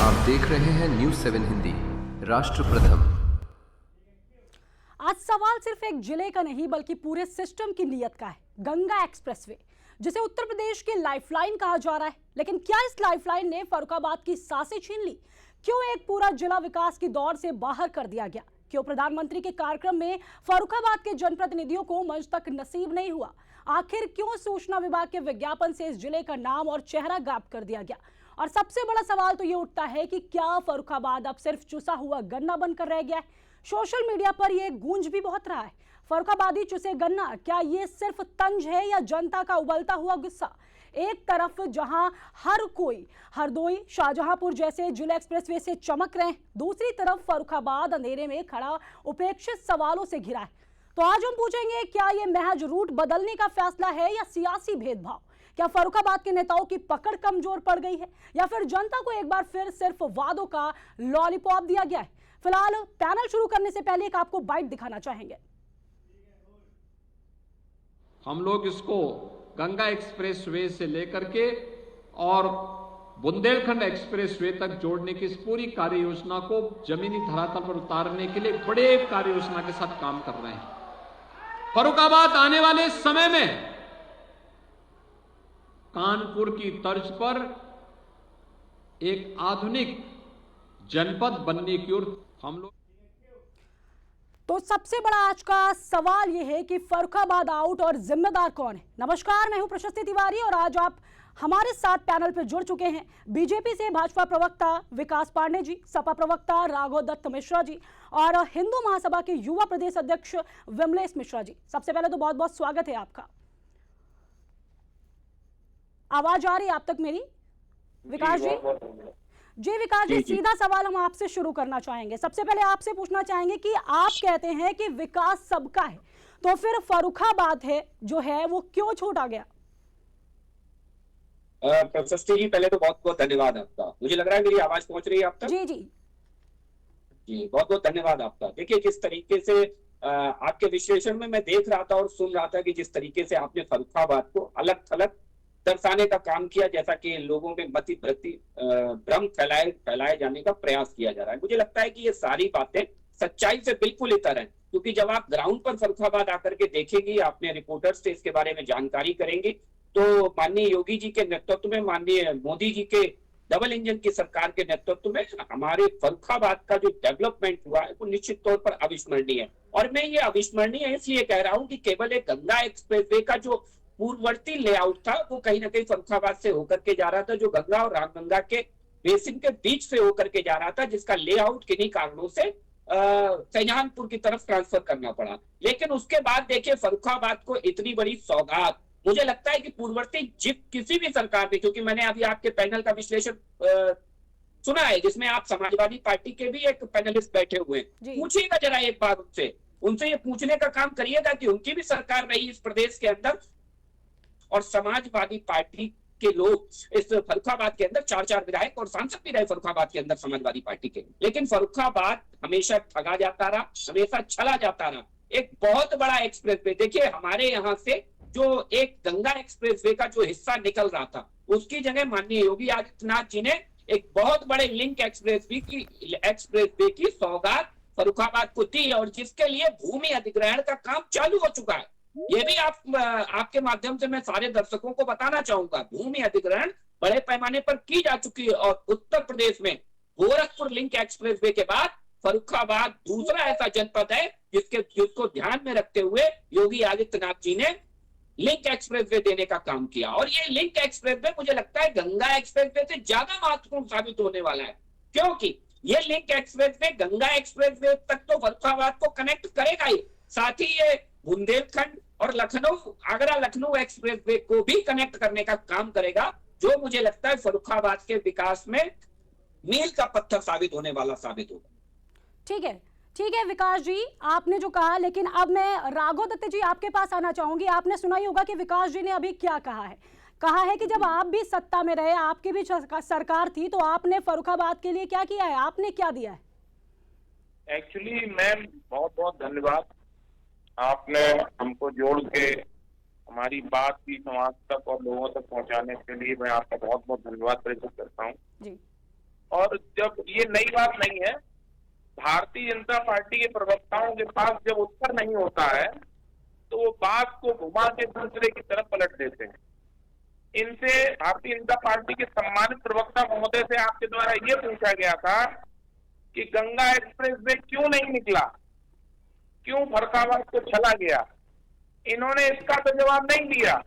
आप देख रहे हैं न्यूज़ 7 हिंदी, राष्ट्र प्रथम। आज सवाल सिर्फ एक जिले का नहीं बल्कि पूरे सिस्टम की नीयत का है। गंगा एक्सप्रेसवे, जिसे उत्तर प्रदेश की लाइफलाइन कहा जा रहा है, लेकिन क्या इस लाइफलाइन ने फर्रुखाबाद की सांसें छीन ली? क्यों एक पूरा जिला विकास की दौड़ से बाहर कर दिया गया? क्यों प्रधानमंत्री के कार्यक्रम में फर्रुखाबाद के जनप्रतिनिधियों को मंच तक नसीब नहीं हुआ? आखिर क्यों सूचना विभाग के विज्ञापन से इस जिले का नाम और चेहरा गायब कर दिया गया? और सबसे बड़ा सवाल तो ये उठता है कि क्या फर्रुखाबाद अब सिर्फ चुसा हुआ गन्ना बनकर रह गया है? सोशल मीडिया पर यह गूंज भी बहुत रहा है। फर्रुखाबादी चुसे गन्ना, क्या ये सिर्फ तंज है या जनता का उबलता हुआ गुस्सा? एक तरफ जहां हर कोई हरदोई, शाहजहांपुर जैसे जिला एक्सप्रेसवे से चमक रहे हैं, दूसरी तरफ फर्रुखाबाद अंधेरे में खड़ा उपेक्षित सवालों से घिरा है। तो आज हम पूछेंगे, क्या ये महज रूट बदलने का फैसला है या सियासी भेदभाव? क्या फर्रुखाबाद के नेताओं की पकड़ कमजोर पड़ गई है या फिर जनता को एक बार फिर सिर्फ वादों का लॉलीपॉप दिया गया है? फिलहाल पैनल शुरू करने से पहले एक आपको बाइट दिखाना चाहेंगे। हम लोग इसको गंगा एक्सप्रेसवे से लेकर के और बुंदेलखंड एक्सप्रेसवे तक जोड़ने की इस पूरी कार्य योजना को जमीनी धरातल पर उतारने के लिए बड़े कार्य योजना के साथ काम कर रहे हैं। फर्रुखाबाद आने वाले समय में कानपुर की तर्ज पर एक आधुनिक जनपद बनने की ओर हम लोग। तो सबसे बड़ा आज का सवाल यह है कि फर्रुखाबाद आउट और जिम्मेदार कौन है? नमस्कार, मैं हूं प्रशस्ति तिवारी और आज आप हमारे साथ पैनल पर जुड़ चुके हैं बीजेपी से भाजपा प्रवक्ता विकास पांडे जी, सपा प्रवक्ता राघव दत्त मिश्रा जी और हिंदू महासभा के युवा प्रदेश अध्यक्ष विमलेश मिश्रा जी। सबसे पहले तो बहुत बहुत स्वागत है आपका। आवाज आ रही है आप तक मेरी? विकास जी जी विकास जी, सीधा सवाल हम आपसे शुरू करना चाहेंगे। सबसे पहले आपसे पूछना चाहेंगे कि आप कहते हैं कि विकास सबका है, तो फिर फर्रुखाबाद है जो है वो क्यों छोड़ा गया? प्रशस्ति जी, पहले तो बहुत बहुत धन्यवाद आपका। मुझे लग रहा है मेरी आवाज पहुंच रही है आप तक? जी जी जी, बहुत बहुत धन्यवाद आपका। देखिए, किस तरीके से आपके विश्लेषण में मैं देख रहा था और सुन रहा था कि जिस तरीके से आपने फर्रुखाबाद को अलग थलग दर्शाने का काम किया, जैसा कि लोगों में मति भ्रति भ्रम फैलाए जाने का प्रयास किया जा रहा है। मुझे लगता है कि ये सारी बातें सच्चाई से बिल्कुल इतर हैं, क्योंकि जब आप ग्राउंड पर फर्रुखाबाद आकर के देखेंगी, आपने रिपोर्टर्स से इसके बारे में जानकारी करेंगी, तो माननीय योगी जी के नेतृत्व में, माननीय मोदी जी के डबल इंजन की सरकार के नेतृत्व में हमारे फर्रुखाबाद का जो डेवलपमेंट हुआ है वो निश्चित तौर पर अविस्मरणीय है। और मैं ये अविस्मरणीय इसलिए कह रहा हूँ कि केवल एक गंगा एक्सप्रेसवे का जो पूर्ववर्ती लेआउट था वो कहीं ना कहीं फर्रुखाबाद से होकर के जा रहा था, जो गंगा और रामगंगा के बेसिन के बीच से होकर के जा रहा था, जिसका लेआउट किन्हीं कारणों से शाहजहांपुर की तरफ ट्रांसफर करना पड़ा। लेकिन उसके बाद देखिए, फर्रुखाबाद को इतनी बड़ी सौगात मुझे लगता है कि पूर्ववर्ती किसी भी सरकार ने, क्योंकि मैंने अभी आपके पैनल का विश्लेषण सुना है जिसमें आप समाजवादी पार्टी के भी एक पैनलिस्ट बैठे हुए हैं, पूछिएगा जरा एक बार उनसे ये पूछने का काम करिएगा कि उनकी भी सरकार रही इस प्रदेश के अंदर और समाजवादी पार्टी के लोग इस फर्रुखाबाद के अंदर 4 विधायक और सांसद भी रहे फर्रुखाबाद के अंदर समाजवादी पार्टी के। लेकिन फर्रुखाबाद हमेशा ठगा जाता रहा, हमेशा छला जाता रहा। एक बहुत बड़ा एक्सप्रेसवे, देखिए हमारे यहाँ से जो एक गंगा एक्सप्रेसवे का जो हिस्सा निकल रहा था, उसकी जगह माननीय योगी आदित्यनाथ जी ने एक बहुत बड़े लिंक एक्सप्रेसवे की सौगात फर्रुखाबाद को दी, और जिसके लिए भूमि अधिग्रहण का काम चालू हो चुका है। ये भी आपके माध्यम से मैं सारे दर्शकों को बताना चाहूंगा, भूमि अधिग्रहण बड़े पैमाने पर की जा चुकी है। और उत्तर प्रदेश में गोरखपुर लिंक एक्सप्रेसवे के बाद फर्रुखाबाद दूसरा ऐसा जनपद है जिसको ध्यान में रखते हुए योगी आदित्यनाथ जी ने लिंक एक्सप्रेसवे देने का काम किया। और ये लिंक एक्सप्रेसवे मुझे लगता है गंगा एक्सप्रेसवे से ज्यादा महत्वपूर्ण साबित होने वाला है, क्योंकि ये लिंक एक्सप्रेसवे गंगा एक्सप्रेसवे तक तो फर्रुखाबाद को कनेक्ट करेगा ही, साथ ही ये बुंदेलखंड और लखनऊ, आगरा लखनऊ एक्सप्रेसवे को भी कनेक्ट करने का काम करेगा, जो मुझे लगता है फर्रुखाबाद के विकास में मील का पत्थर साबित होने वाला साबित होगा। ठीक है विकास जी, आपने जो कहा, लेकिन अब मैं राघव दत्त जी आपके पास आना चाहूंगी। आपने सुना ही होगा कि विकास जी ने अभी क्या कहा है कि जब आप भी सत्ता में रहे, आपकी भी सरकार थी, तो आपने फर्रुखाबाद के लिए क्या किया है, आपने क्या दिया है? एक्चुअली मैम, बहुत बहुत धन्यवाद, आपने हमको जोड़ के हमारी बात की समाज तक और लोगों तक पहुंचाने के लिए मैं आपका बहुत बहुत धन्यवाद प्रकट करता हूं। और जब ये नई बात नहीं है, भारतीय जनता पार्टी के प्रवक्ताओं के पास जब उत्तर नहीं होता है तो वो बात को घुमा के दूसरे की तरफ पलट देते हैं। इनसे भारतीय जनता पार्टी के सम्मानित प्रवक्ता महोदय से आपके द्वारा ये पूछा गया था कि गंगा एक्सप्रेस वे क्यों नहीं निकला, क्यों फरक्काबाद को चला गया। इन्होंने इसका तो जवाब नहीं दिया।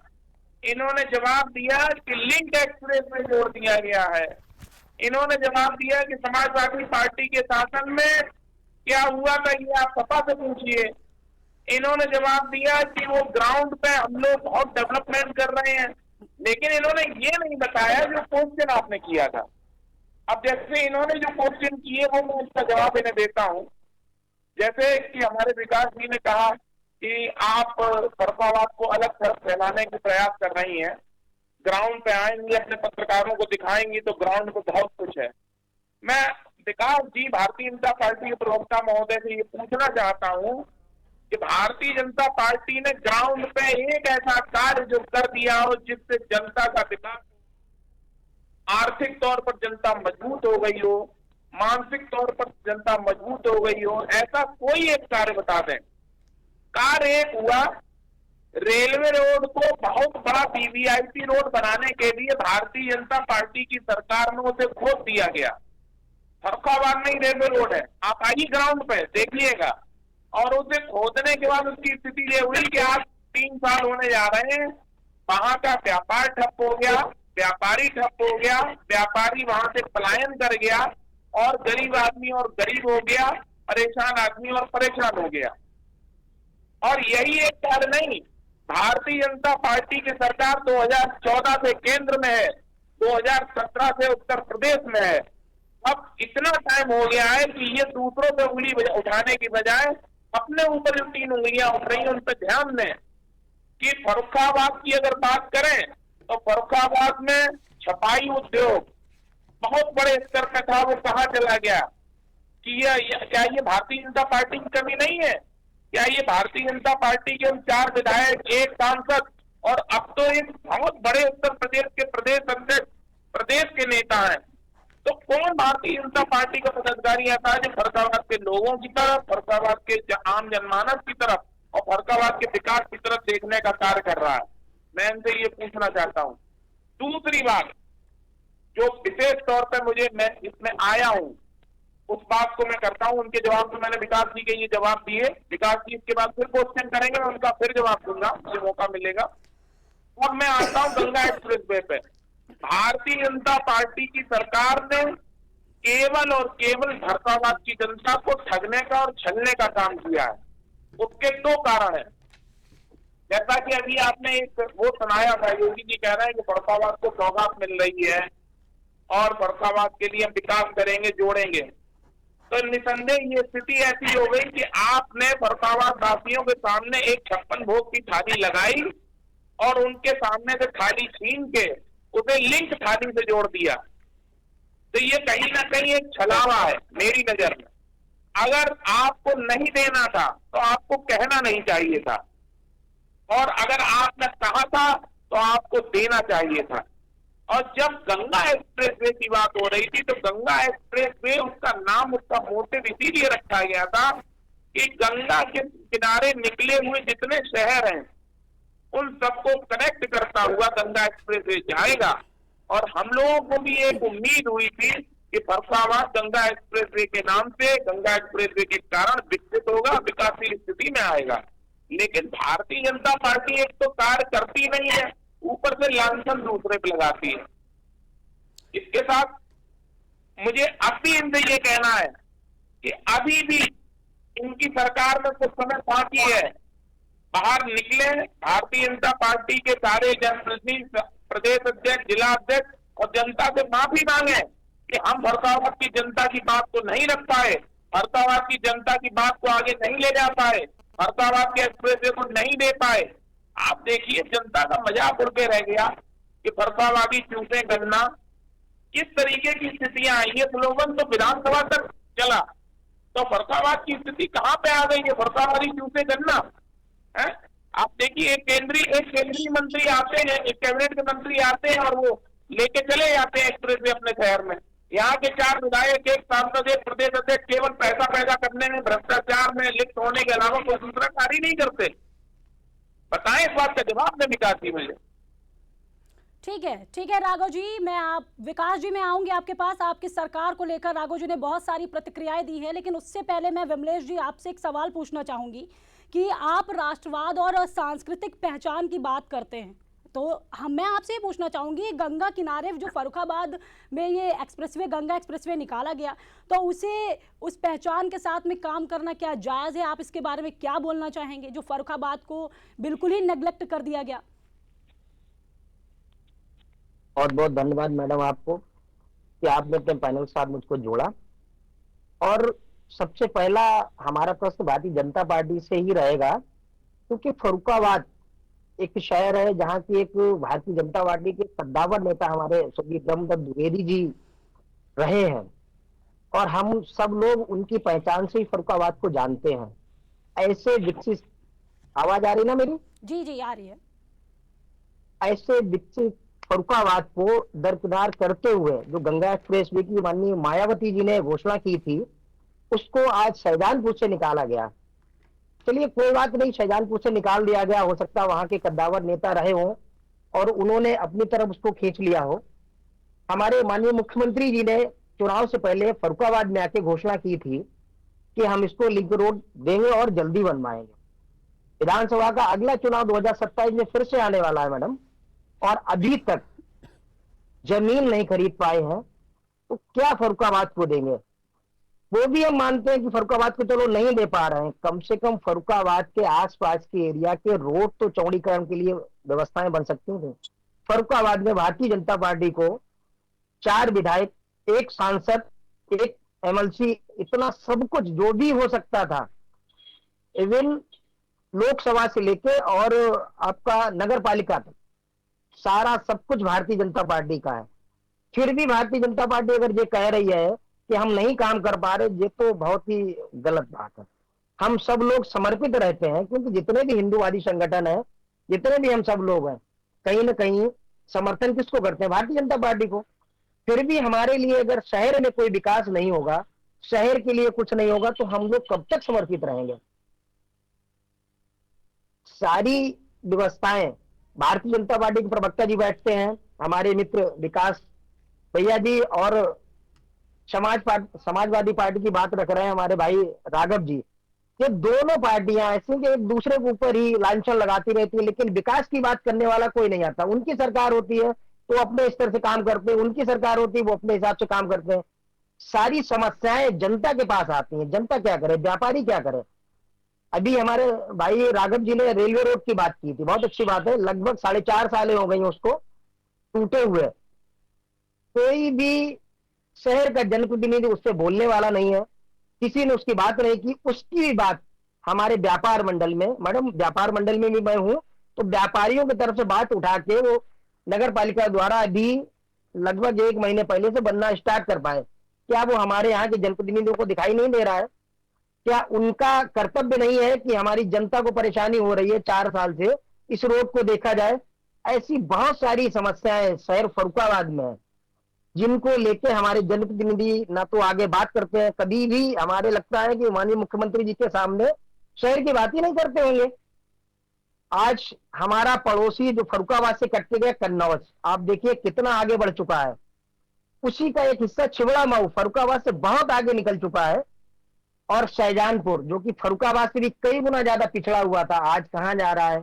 इन्होंने जवाब दिया कि लिंक एक्सप्रेस में जोड़ दिया गया है। इन्होंने जवाब दिया कि समाजवादी पार्टी के शासन में क्या हुआ था ये आप सपा से पूछिए। इन्होंने जवाब दिया कि वो ग्राउंड पे हम लोग बहुत डेवलपमेंट कर रहे हैं, लेकिन इन्होंने ये नहीं बताया जो क्वेश्चन आपने किया था। अब जैसे इन्होंने जो क्वेश्चन किए वो मैं उसका जवाब इन्हें देता हूं। जैसे कि हमारे विकास जी ने कहा कि आप फरक्काबाद को अलग तरफ फैलाने के प्रयास कर रही हैं, ग्राउंड पे आएंगी, अपने पत्रकारों को दिखाएंगी तो ग्राउंड पे बहुत कुछ है। मैं विकास जी भारतीय जनता पार्टी के प्रवक्ता महोदय से ये पूछना चाहता हूं कि भारतीय जनता पार्टी ने ग्राउंड पे एक ऐसा कार्य जो कर दिया हो जिससे जनता का विकास, आर्थिक तौर पर जनता मजबूत हो गई हो, मानसिक तौर पर जनता मजबूत हो गई हो, ऐसा कोई एक कार्य बता दें। कार्य एक हुआ, रेलवे रोड को बहुत बड़ा वीवीआईपी रोड बनाने के लिए भारतीय जनता पार्टी की सरकार ने उसे खोद दिया गया। फरक्काबाद में ही रेलवे रोड है, आप आइए ग्राउंड पे देखिएगा। और उसे खोदने के बाद उसकी स्थिति ये हुई कि आज 3 साल होने जा रहे हैं, वहां का व्यापार ठप हो गया, व्यापारी ठप हो गया, व्यापारी वहां से पलायन कर गया और गरीब आदमी और गरीब हो गया, परेशान आदमी और परेशान हो गया। और यही एक कार्य नहीं, भारतीय जनता पार्टी की सरकार 2014 से केंद्र में है, 2017 से उत्तर प्रदेश में है। अब इतना टाइम हो गया है कि ये दूसरों पे उंगली उठाने की बजाय अपने ऊपर जो 3 उंगलियां उठ रही हैं उन पर ध्यान दें। कि फर्रुखाबाद की अगर बात करें तो फर्रुखाबाद में छपाई उद्योग बहुत बड़े स्तर पर था, वो कहाँ चला गया? कि क्या ये भारतीय जनता पार्टी की कमी नहीं है? क्या ये भारतीय जनता पार्टी के 4 विधायक, 1 सांसद और अब तो एक बहुत बड़े उत्तर प्रदेश के प्रदेश अध्यक्ष, प्रदेश के नेता हैं, तो कौन भारतीय जनता पार्टी का पदाधिकारी ऐसा है जो फर्रुखाबाद के लोगों की तरफ, फर्रुखाबाद के आम जनमानस की तरफ और फर्रुखाबाद के विकास की तरफ देखने का कार्य कर रहा है? मैं इनसे ये पूछना चाहता हूँ। दूसरी बात जो विशेष तौर पर मैं इसमें आया हूँ उस बात को मैं करता हूं। उनके जवाब तो मैंने विकास जी के ये जवाब दिए, विकास जी इसके बाद फिर क्वेश्चन करेंगे, मैं उनका फिर जवाब दूंगा, मुझे मौका मिलेगा। अब मैं आता हूं गंगा एक्सप्रेस वे पे। भारतीय जनता पार्टी की सरकार ने केवल और केवल फर्रुखाबाद की जनता को ठगने का और छलने का काम किया है। उसके 2 कारण है। जैसा कि अभी आपने एक वो सुनाया था, योगी जी कह रहे हैं कि फर्रुखाबाद को सौगात मिल रही है और फर्रुखाबाद के लिए हम विकास करेंगे, जोड़ेंगे। तो निसंदेह ये स्थिति ऐसी हो गई कि आपने फर्रुखाबाद वासियों के सामने एक 56 भोग की थाली लगाई और उनके सामने से थाली छीन के उसे लिंक थाली से जोड़ दिया। तो ये कहीं ना कहीं एक छलावा है मेरी नजर में। अगर आपको नहीं देना था तो आपको कहना नहीं चाहिए था, और अगर आपने कहा था तो आपको देना चाहिए था। और जब गंगा एक्सप्रेसवे की बात हो रही थी तो गंगा एक्सप्रेसवे, उसका नाम, उसका मोटिव इसीलिए रखा गया था कि गंगा के किनारे निकले हुए जितने शहर हैं उन सबको कनेक्ट करता हुआ गंगा एक्सप्रेसवे जाएगा। और हम लोगों को भी एक उम्मीद हुई थी कि फर्रुखाबाद गंगा एक्सप्रेसवे के नाम से, गंगा एक्सप्रेसवे के कारण विकसित होगा, विकासशील स्थिति में आएगा। लेकिन भारतीय जनता पार्टी एक तो कार्य करती नहीं है, ऊपर से लांछन दूसरे पे लगाती है। इसके साथ मुझे अभी इनसे ये कहना है कि अभी भी इनकी सरकार में कुछ समय बाकी है। बाहर निकले, भारतीय जनता पार्टी के सारे जनप्रतिनिधि, प्रदेश अध्यक्ष, जिला अध्यक्ष और जनता से माफी मांगे कि हम फर्रुखाबाद की जनता की बात को नहीं रख पाए, फर्रुखाबाद की जनता की बात को आगे नहीं ले जा पाए, फर्रुखाबाद के एक्सप्रेसवे को नहीं दे पाए। आप देखिए जनता का मजाक उड़ के रह गया कि फर्रुखाबादी चूसे गन्ना, किस तरीके की स्थितियां आई। ये स्लोगन तो विधानसभा तक चला, तो फर्रुखाबाद की स्थिति कहां पे आ गई है? फर्रुखाबादी चूसे गन्ना है। आप देखिए एक केंद्रीय मंत्री आते हैं, एक कैबिनेट के मंत्री आते हैं और वो लेके चले जाते हैं एक्सप्रेसवे अपने शहर में, यहाँ के 4 विधायक, एक सांसद, एक प्रदेश अध्यक्ष केवल पैसा पैदा करने में, भ्रष्टाचार में लिप्त होने के अलावा कोई दूसरा कार्य नहीं करते। बताएं, इस बात का जवाब दें विकास जी मुझे। ठीक है राघव जी, विकास जी मैं आऊंगी आपके पास। आपकी सरकार को लेकर राघव जी ने बहुत सारी प्रतिक्रियाएं दी है, लेकिन उससे पहले मैं विमलेश जी आपसे एक सवाल पूछना चाहूंगी कि आप राष्ट्रवाद और सांस्कृतिक पहचान की बात करते हैं, तो मैं आपसे ये पूछना चाहूंगी, गंगा किनारे जो फर्रुखाबाद में ये एक्सप्रेसवे, गंगा एक्सप्रेसवे निकाला गया, तो उस पहचान के साथ में काम करना क्या जायज़ है? आप इसके बारे में क्या बोलना चाहेंगे, जो फर्रुखाबाद को बिल्कुल ही नेग्लेक्ट कर दिया गया? बहुत बहुत धन्यवाद मैडम आपको कि आपने अपने पैनल के साथ मुझको जोड़ा। और सबसे पहला हमारा प्रश्न भारतीय जनता पार्टी से ही रहेगा, क्योंकि फर्रुखाबाद एक शहर है जहां की एक भारतीय जनता पार्टी के कद्दावर नेता हमारे स्वर्गीय ब्रह्मदत्त द्विवेदी जी रहे हैं, और हम सब लोग उनकी पहचान से ही फर्रुखाबाद को जानते हैं। ऐसे विकसित, आवाज आ रही ना मेरी? जी आ रही है। ऐसे विकसित फर्रुखाबाद को दरकिनार करते हुए जो गंगा एक्सप्रेसवे की माननीय मायावती जी ने घोषणा की थी, उसको आज शाहजहानपुर से निकाला गया। चलिए कोई बात नहीं, शाहजहानपुर से निकाल दिया गया, हो सकता है वहां के कद्दावर नेता रहे हों और उन्होंने अपनी तरफ उसको खींच लिया हो। हमारे माननीय मुख्यमंत्री जी ने चुनाव से पहले फर्रुखाबाद में आके घोषणा की थी कि हम इसको लिंक रोड देंगे और जल्दी बनवाएंगे। विधानसभा का अगला चुनाव 2027 में फिर से आने वाला है मैडम, और अभी तक जमीन नहीं खरीद पाए हैं, तो क्या फर्रुखाबाद को देंगे? वो भी हम मानते हैं कि फर्रुखाबाद को चलो नहीं दे पा रहे हैं, कम से कम फर्रुखाबाद के आसपास के एरिया के रोड तो चौड़ीकरण के लिए व्यवस्थाएं बन सकती थी। फर्रुखाबाद में भारतीय जनता पार्टी को 4 विधायक, 1 सांसद, 1 एमएलसी, इतना सब कुछ जो भी हो सकता था, इवन लोकसभा से लेके और आपका नगर पालिका तक, सारा सब कुछ भारतीय जनता पार्टी का है। फिर भी भारतीय जनता पार्टी अगर ये कह रही है कि हम नहीं काम कर पा रहे, ये तो बहुत ही गलत बात है। हम सब लोग समर्पित रहते हैं, क्योंकि जितने भी हिंदूवादी संगठन है, जितने भी हम सब लोग हैं, कहीं ना कहीं समर्थन किसको करते हैं? भारतीय जनता पार्टी को। फिर भी हमारे लिए अगर शहर में कोई विकास नहीं होगा, शहर के लिए कुछ नहीं होगा, तो हम लोग कब तक समर्पित रहेंगे? सारी व्यवस्थाएं भारतीय जनता पार्टी के प्रवक्ता जी बैठते हैं, हमारे मित्र विकास भैया जी, और समाजवादी पार्टी की बात रख रहे हैं हमारे भाई राघव जी। ये दोनों पार्टियां ऐसी कि एक दूसरे के ऊपर ही लांछन लगाती रहती है, लेकिन विकास की बात करने वाला कोई नहीं आता। उनकी सरकार होती है तो अपने स्तर से काम करते हैं, उनकी सरकार होती है वो अपने हिसाब से काम करते हैं। सारी समस्याएं जनता के पास आती हैं, जनता क्या करे, व्यापारी क्या करे? अभी हमारे भाई राघव जी ने रेलवे रोड की बात की थी, बहुत अच्छी बात है। लगभग 4.5 साल हो गई उसको टूटे हुए। कोई भी शहर का जनप्रतिनिधि उससे बोलने वाला नहीं है, किसी ने उसकी बात नहीं की। उसकी भी बात हमारे व्यापार मंडल में, मैडम व्यापार मंडल में भी मैं हूं, तो व्यापारियों की तरफ से बात उठा के वो नगर पालिका द्वारा अभी लगभग 1 महीने पहले से बनना स्टार्ट कर पाए। क्या वो हमारे यहाँ के जनप्रतिनिधियों को दिखाई नहीं दे रहा है? क्या उनका कर्तव्य नहीं है कि हमारी जनता को परेशानी हो रही है 4 साल से, इस रोड को देखा जाए? ऐसी बहुत सारी समस्याएं शहर फर्रुखाबाद में है, जिनको लेके हमारे जनप्रतिनिधि ना तो आगे बात करते हैं, कभी भी हमारे लगता है कि माननीय मुख्यमंत्री जी के सामने शहर की बात ही नहीं करते होंगे। आज हमारा पड़ोसी जो फर्रुखाबाद से कट के गया कन्नौज, आप देखिए कितना आगे बढ़ चुका है। उसी का एक हिस्सा छिबड़ा मऊ फर्रुखाबाद से बहुत आगे निकल चुका है। और शाहजहानपुर जो कि फर्रुखाबाद से भी कई गुना ज्यादा पिछड़ा हुआ था, आज कहां जा रहा है?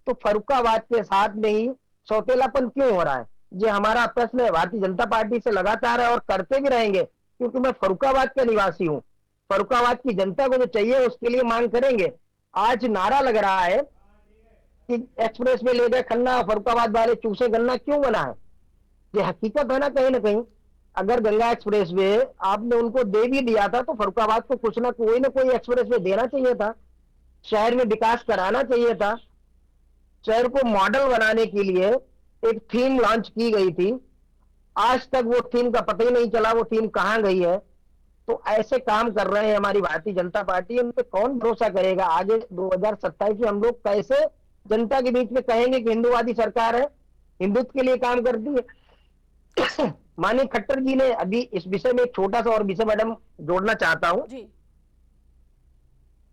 तो फर्रुखाबाद के साथ में ही सौतेलापन क्यों हो रहा है? ये हमारा प्रश्न है। भारतीय जनता पार्टी से लगातार है और करते भी रहेंगे, क्योंकि मैं फर्रुखाबाद का निवासी हूं। फर्रुखाबाद की जनता को जो चाहिए उसके लिए मांग करेंगे। आज नारा लग रहा है कि एक्सप्रेस में ले गए खन्ना, फर्रुखाबाद वाले चूसे गन्ना, क्यों बना है? ये हकीकत है ना कहीं। अगर गंगा एक्सप्रेस वे आपने उनको दे भी दिया था, तो फर्रुखाबाद को कुछ ना कोई एक्सप्रेस वे देना चाहिए था, शहर में विकास कराना चाहिए था। शहर को मॉडल बनाने के लिए एक थीम लॉन्च की गई थी, आज तक वो थीम का पता ही नहीं चला वो थीम कहां गई है। तो ऐसे काम कर रहे हैं हमारी भारतीय जनता पार्टी, उन पे कौन भरोसा करेगा? आगे 2027 में हम लोग कैसे जनता के बीच में कहेंगे कि हिंदूवादी सरकार है, हिंदुत्व के लिए काम करती है? माननीय खट्टर जी ने अभी इस विषय में एक छोटा सा और विषय मैडम जोड़ना चाहता हूं। जी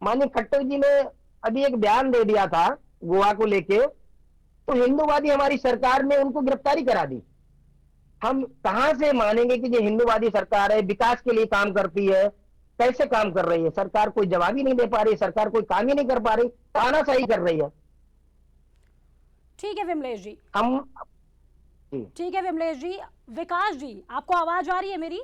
माननीय खट्टर जी ने अभी एक बयान दे दिया था गोवा को लेके, तो हिंदूवादी हमारी सरकार ने उनको गिरफ्तारी करा दी। हम कहां से मानेंगे कि ये हिंदूवादी सरकार है, विकास के लिए काम करती है? कैसे काम कर रही है सरकार? कोई जवाब ही नहीं दे पा रही, सरकार कोई काम ही नहीं कर पा रही, तानाशाही कर रही है। ठीक है विमलेश जी, हम ठीक है विमलेश जी। विकास जी, आपको आवाज आ रही है मेरी?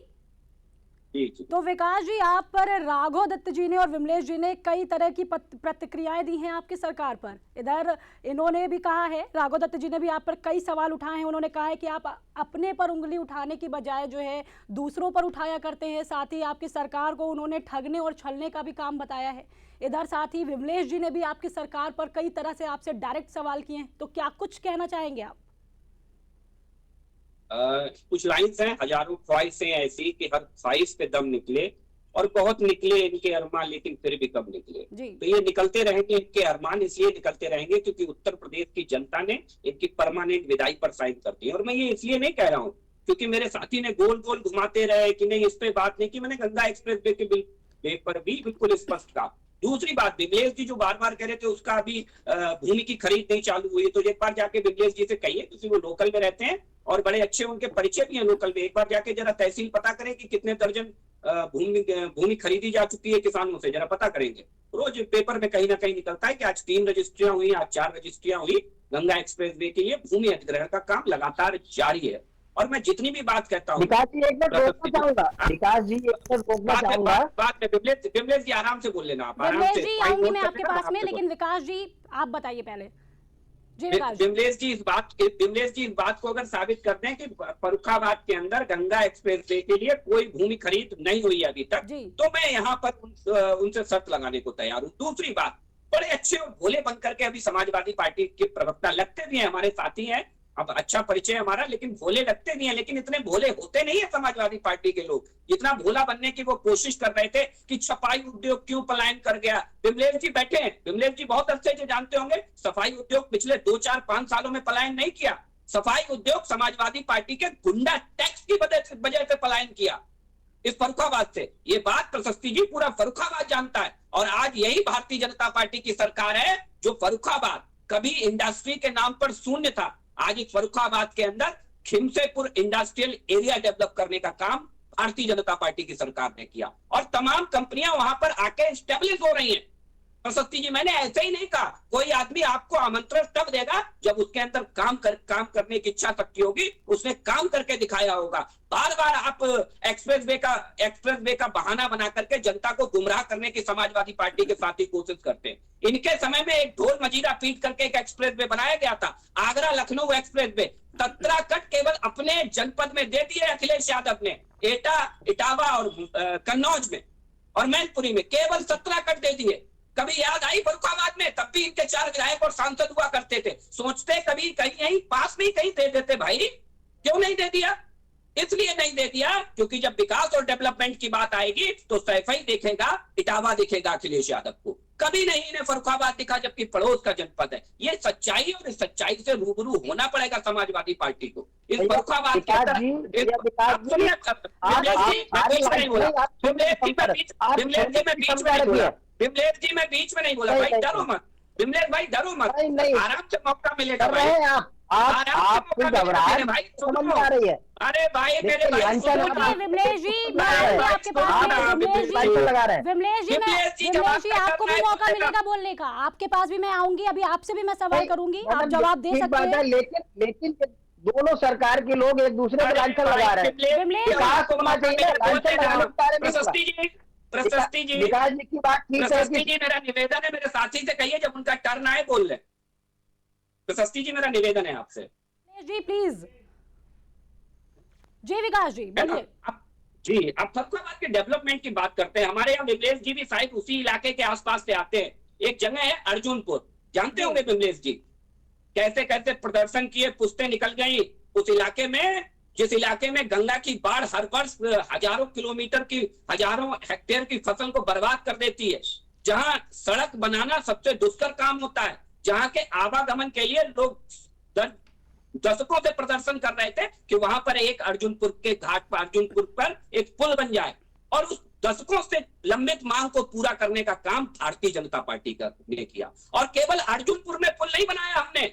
जी जी। तो विकास जी, आप पर राघव दत्त जी ने और विमलेश जी ने कई तरह की प्रतिक्रियाएं दी हैं आपकी सरकार पर। इधर इन्होंने भी कहा है, राघव दत्त जी ने भी आप पर कई सवाल उठाए हैं। उन्होंने कहा है कि आप अपने पर उंगली उठाने की बजाय जो है दूसरों पर उठाया करते हैं। साथ ही आपकी सरकार को उन्होंने ठगने और छलने का भी काम बताया है। इधर साथ ही विमलेश जी ने भी आपकी सरकार पर कई तरह से आपसे डायरेक्ट सवाल किए हैं। तो क्या कुछ कहना चाहेंगे आप? कुछ लाइन्स हैं, हजारों ख्वाहिशें ऐसी कि हर ख्वाहिश पे दम निकले, और बहुत निकले इनके अरमान, लेकिन फिर भी कम निकले। तो ये निकलते रहेंगे, इनके अरमान इसलिए निकलते रहेंगे क्योंकि उत्तर प्रदेश की जनता ने इनकी परमानेंट विदाई पर साइन कर दी है। और मैं ये इसलिए नहीं कह रहा हूँ क्योंकि मेरे साथी ने गोल गोल घुमाते रहे कि नहीं इस पे बात नहीं की। मैंने गंगा एक्सप्रेस वे के बिल पर भी बिल्कुल स्पष्ट कहा। दूसरी बात, विमलेश जी जो बार बार कह रहे थे उसका अभी भूमि की खरीद नहीं चालू हुई, तो एक बार जाके विमलेश जी से कहिए, क्योंकि वो लोकल में रहते हैं और बड़े अच्छे उनके परिचय भी हैं लोकल में। एक बार जाके जरा तहसील पता करें कि कितने दर्जन भूमि खरीदी जा चुकी है किसानों से, जरा पता करेंगे। रोज पेपर में कहीं ना कहीं निकलता है कि आज 3 रजिस्ट्रियां हुई, आज 4 रजिस्ट्रियां हुई। गंगा एक्सप्रेस वे के लिए भूमि अधिग्रहण का काम लगातार जारी है। और मैं जितनी भी बात कहता हूँ, विकास जी एक मिनट रोकना चाहूंगा, विकास जी एक मिनट रोकना चाहूंगा। बात में विमलेश जी आराम से बोल लेना, आप आराम विमलेश से। जी आऊंगी मैं आपके पास में, लेकिन विकास जी आप बताइए पहले। जी विकास जी। विमलेश जी इस बात को अगर साबित करते हैं कि फर्रुखाबाद के अंदर गंगा एक्सप्रेस वे के लिए कोई भूमि खरीद नहीं हुई है अभी तक, तो मैं यहाँ पर उनसे शर्त लगाने को तैयार हूँ। दूसरी बात, बड़े अच्छे और भोले बनकर के अभी समाजवादी पार्टी के प्रवक्ता लगते भी हैं, हमारे साथी हैं, अब अच्छा परिचय हमारा, लेकिन भोले लगते भी हैं। लेकिन इतने भोले होते नहीं है समाजवादी पार्टी के लोग जितना भोला बनने की वो कोशिश कर रहे थे कि सफाई उद्योग क्यों पलायन कर गया। विमलेश जी बैठे हैं, विमलेश जी बहुत अच्छे से जानते होंगे, सफाई उद्योग पिछले 2, 4, 5 सालों में पलायन नहीं किया। सफाई उद्योग समाजवादी पार्टी के गुंडा टैक्स की वजह से पलायन किया, इस फर्रुखाबाद से। ये बात प्रशस्ति जी पूरा फर्रुखाबाद जानता है। और आज यही भारतीय जनता पार्टी की सरकार है जो फर्रुखाबाद कभी इंडस्ट्री के नाम पर शून्य था, आज इस फर्रुखाबाद के अंदर खिमसेपुर इंडस्ट्रियल एरिया डेवलप करने का काम भारतीय जनता पार्टी की सरकार ने किया, और तमाम कंपनियां वहां पर आके स्टेब्लिश हो रही हैं। प्रशस्ति जी, मैंने ऐसे ही नहीं कहा, कोई आदमी आपको आमंत्रण तब देगा जब उसके अंदर काम करने की इच्छा शक्ति होगी, उसने काम करके दिखाया होगा। बार बार आप एक्सप्रेस वे का बहाना बना करके जनता को गुमराह करने की समाजवादी पार्टी के साथ ही कोशिश करते हैं। इनके समय में एक ढोल मजीरा पीट करके एक एक्सप्रेस वे बनाया गया था, Agra Lucknow express way. 17 cut केवल अपने जनपद में दे दिए अखिलेश यादव ने, एटा, इटावा और कन्नौज में और मैनपुरी में केवल 17 कट दे दिए। कभी याद आई फर्रुखाबाद में? तब भी इनके 4 विधायक और सांसद हुआ करते थे। सोचते कभी कहीं यहीं पास में कहीं दे देते, भाई क्यों नहीं दे दिया? इसलिए नहीं दे दिया क्योंकि जब विकास और डेवलपमेंट की बात आएगी तो सैफई दिखेगा, इटावा दिखेगा अखिलेश यादव को, कभी नहीं इन्हें फर्रुखाबाद दिखा, जबकि पड़ोस का जनपद है। ये सच्चाई, और इस सच्चाई से रूबरू होना पड़ेगा समाजवादी पार्टी को। इस फर्रुखाबाद के अंदर विमलेश जी मैं बीच में नहीं बोला भाई, डरो मत विमलेश भाई, डरो मत, आराम से मौका मिलेगा भाई, आराम से मौका मिलेगा भाई, समझ आ रही है। अरे भाई मेरे भाई विमलेश जी मैं आऊंगी आपके पास में। विमलेश जी आपको भी मौका मिलेगा बोलने का, आपके पास भी मैं आऊंगी, अभी आपसे भी मैं सवाल करूंगी, आप जवाब दे सकते हैं। लेकिन दोनों सरकार के लोग एक दूसरे को लांछन लगा रहे हैं। प्रशस्ति जी विकास जी की बात ठीक है। प्रशस्ति जी मेरा निवेदन है, मेरे साथी से कहिए जब उनका टर्न आए बोल ले। प्रशस्ति जी मेरा निवेदन है आपसे। जी प्लीज। जी विकास जी बोलिए। जी अब फर्रुखाबाद के डेवलपमेंट की बात करते हैं। हमारे यहाँ विमलेश जी भी शायद उसी इलाके के आसपास से आते हैं। एक जगह है अर्जुनपुर, जानते होंगे विमलेश जी, कैसे कैसे प्रदर्शन किए, पुश्तें निकल गई उस इलाके में, जिस इलाके में गंगा की बाढ़ हर वर्ष हजारों किलोमीटर की, हजारों हेक्टेयर की फसल को बर्बाद कर देती है, जहां सड़क बनाना सबसे दुष्कर काम होता है, जहां के आवागमन के लिए लोग दशकों से प्रदर्शन कर रहे थे कि वहां पर एक अर्जुनपुर के घाट पर, अर्जुनपुर पर एक पुल बन जाए, और उस दशकों से लंबित मांग को पूरा करने का काम भारतीय जनता पार्टी ने किया। और केवल अर्जुनपुर में पुल नहीं बनाया हमने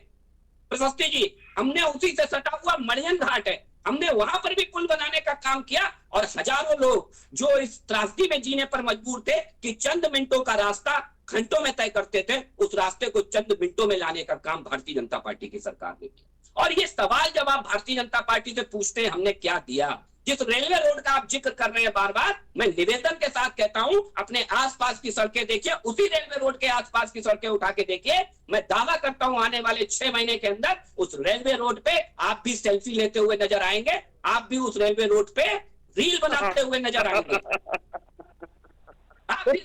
प्रशस्ति जी, हमने उसी से सटा हुआ मड़ियन घाट है, हमने वहां पर भी पुल बनाने का काम किया। और हजारों लोग जो इस त्रासदी में जीने पर मजबूर थे कि चंद मिनटों का रास्ता घंटों में तय करते थे, उस रास्ते को चंद मिनटों में लाने का काम भारतीय जनता पार्टी की सरकार ने किया। और ये सवाल जब आप भारतीय जनता पार्टी से पूछते हैं हमने क्या दिया, जिस रेलवे रोड का आप जिक्र कर रहे हैं बार बार, मैं निवेदन के साथ कहता हूं अपने आसपास की सड़कें देखिए, उसी रेलवे रोड के आसपास की सड़कें उठा के देखिए। मैं दावा करता हूं आने वाले 6 महीने के अंदर उस रेलवे रोड पे आप भी सेल्फी लेते हुए नजर आएंगे, आप भी उस रेलवे रोड पे रील बनाते हुए नजर आएंगे।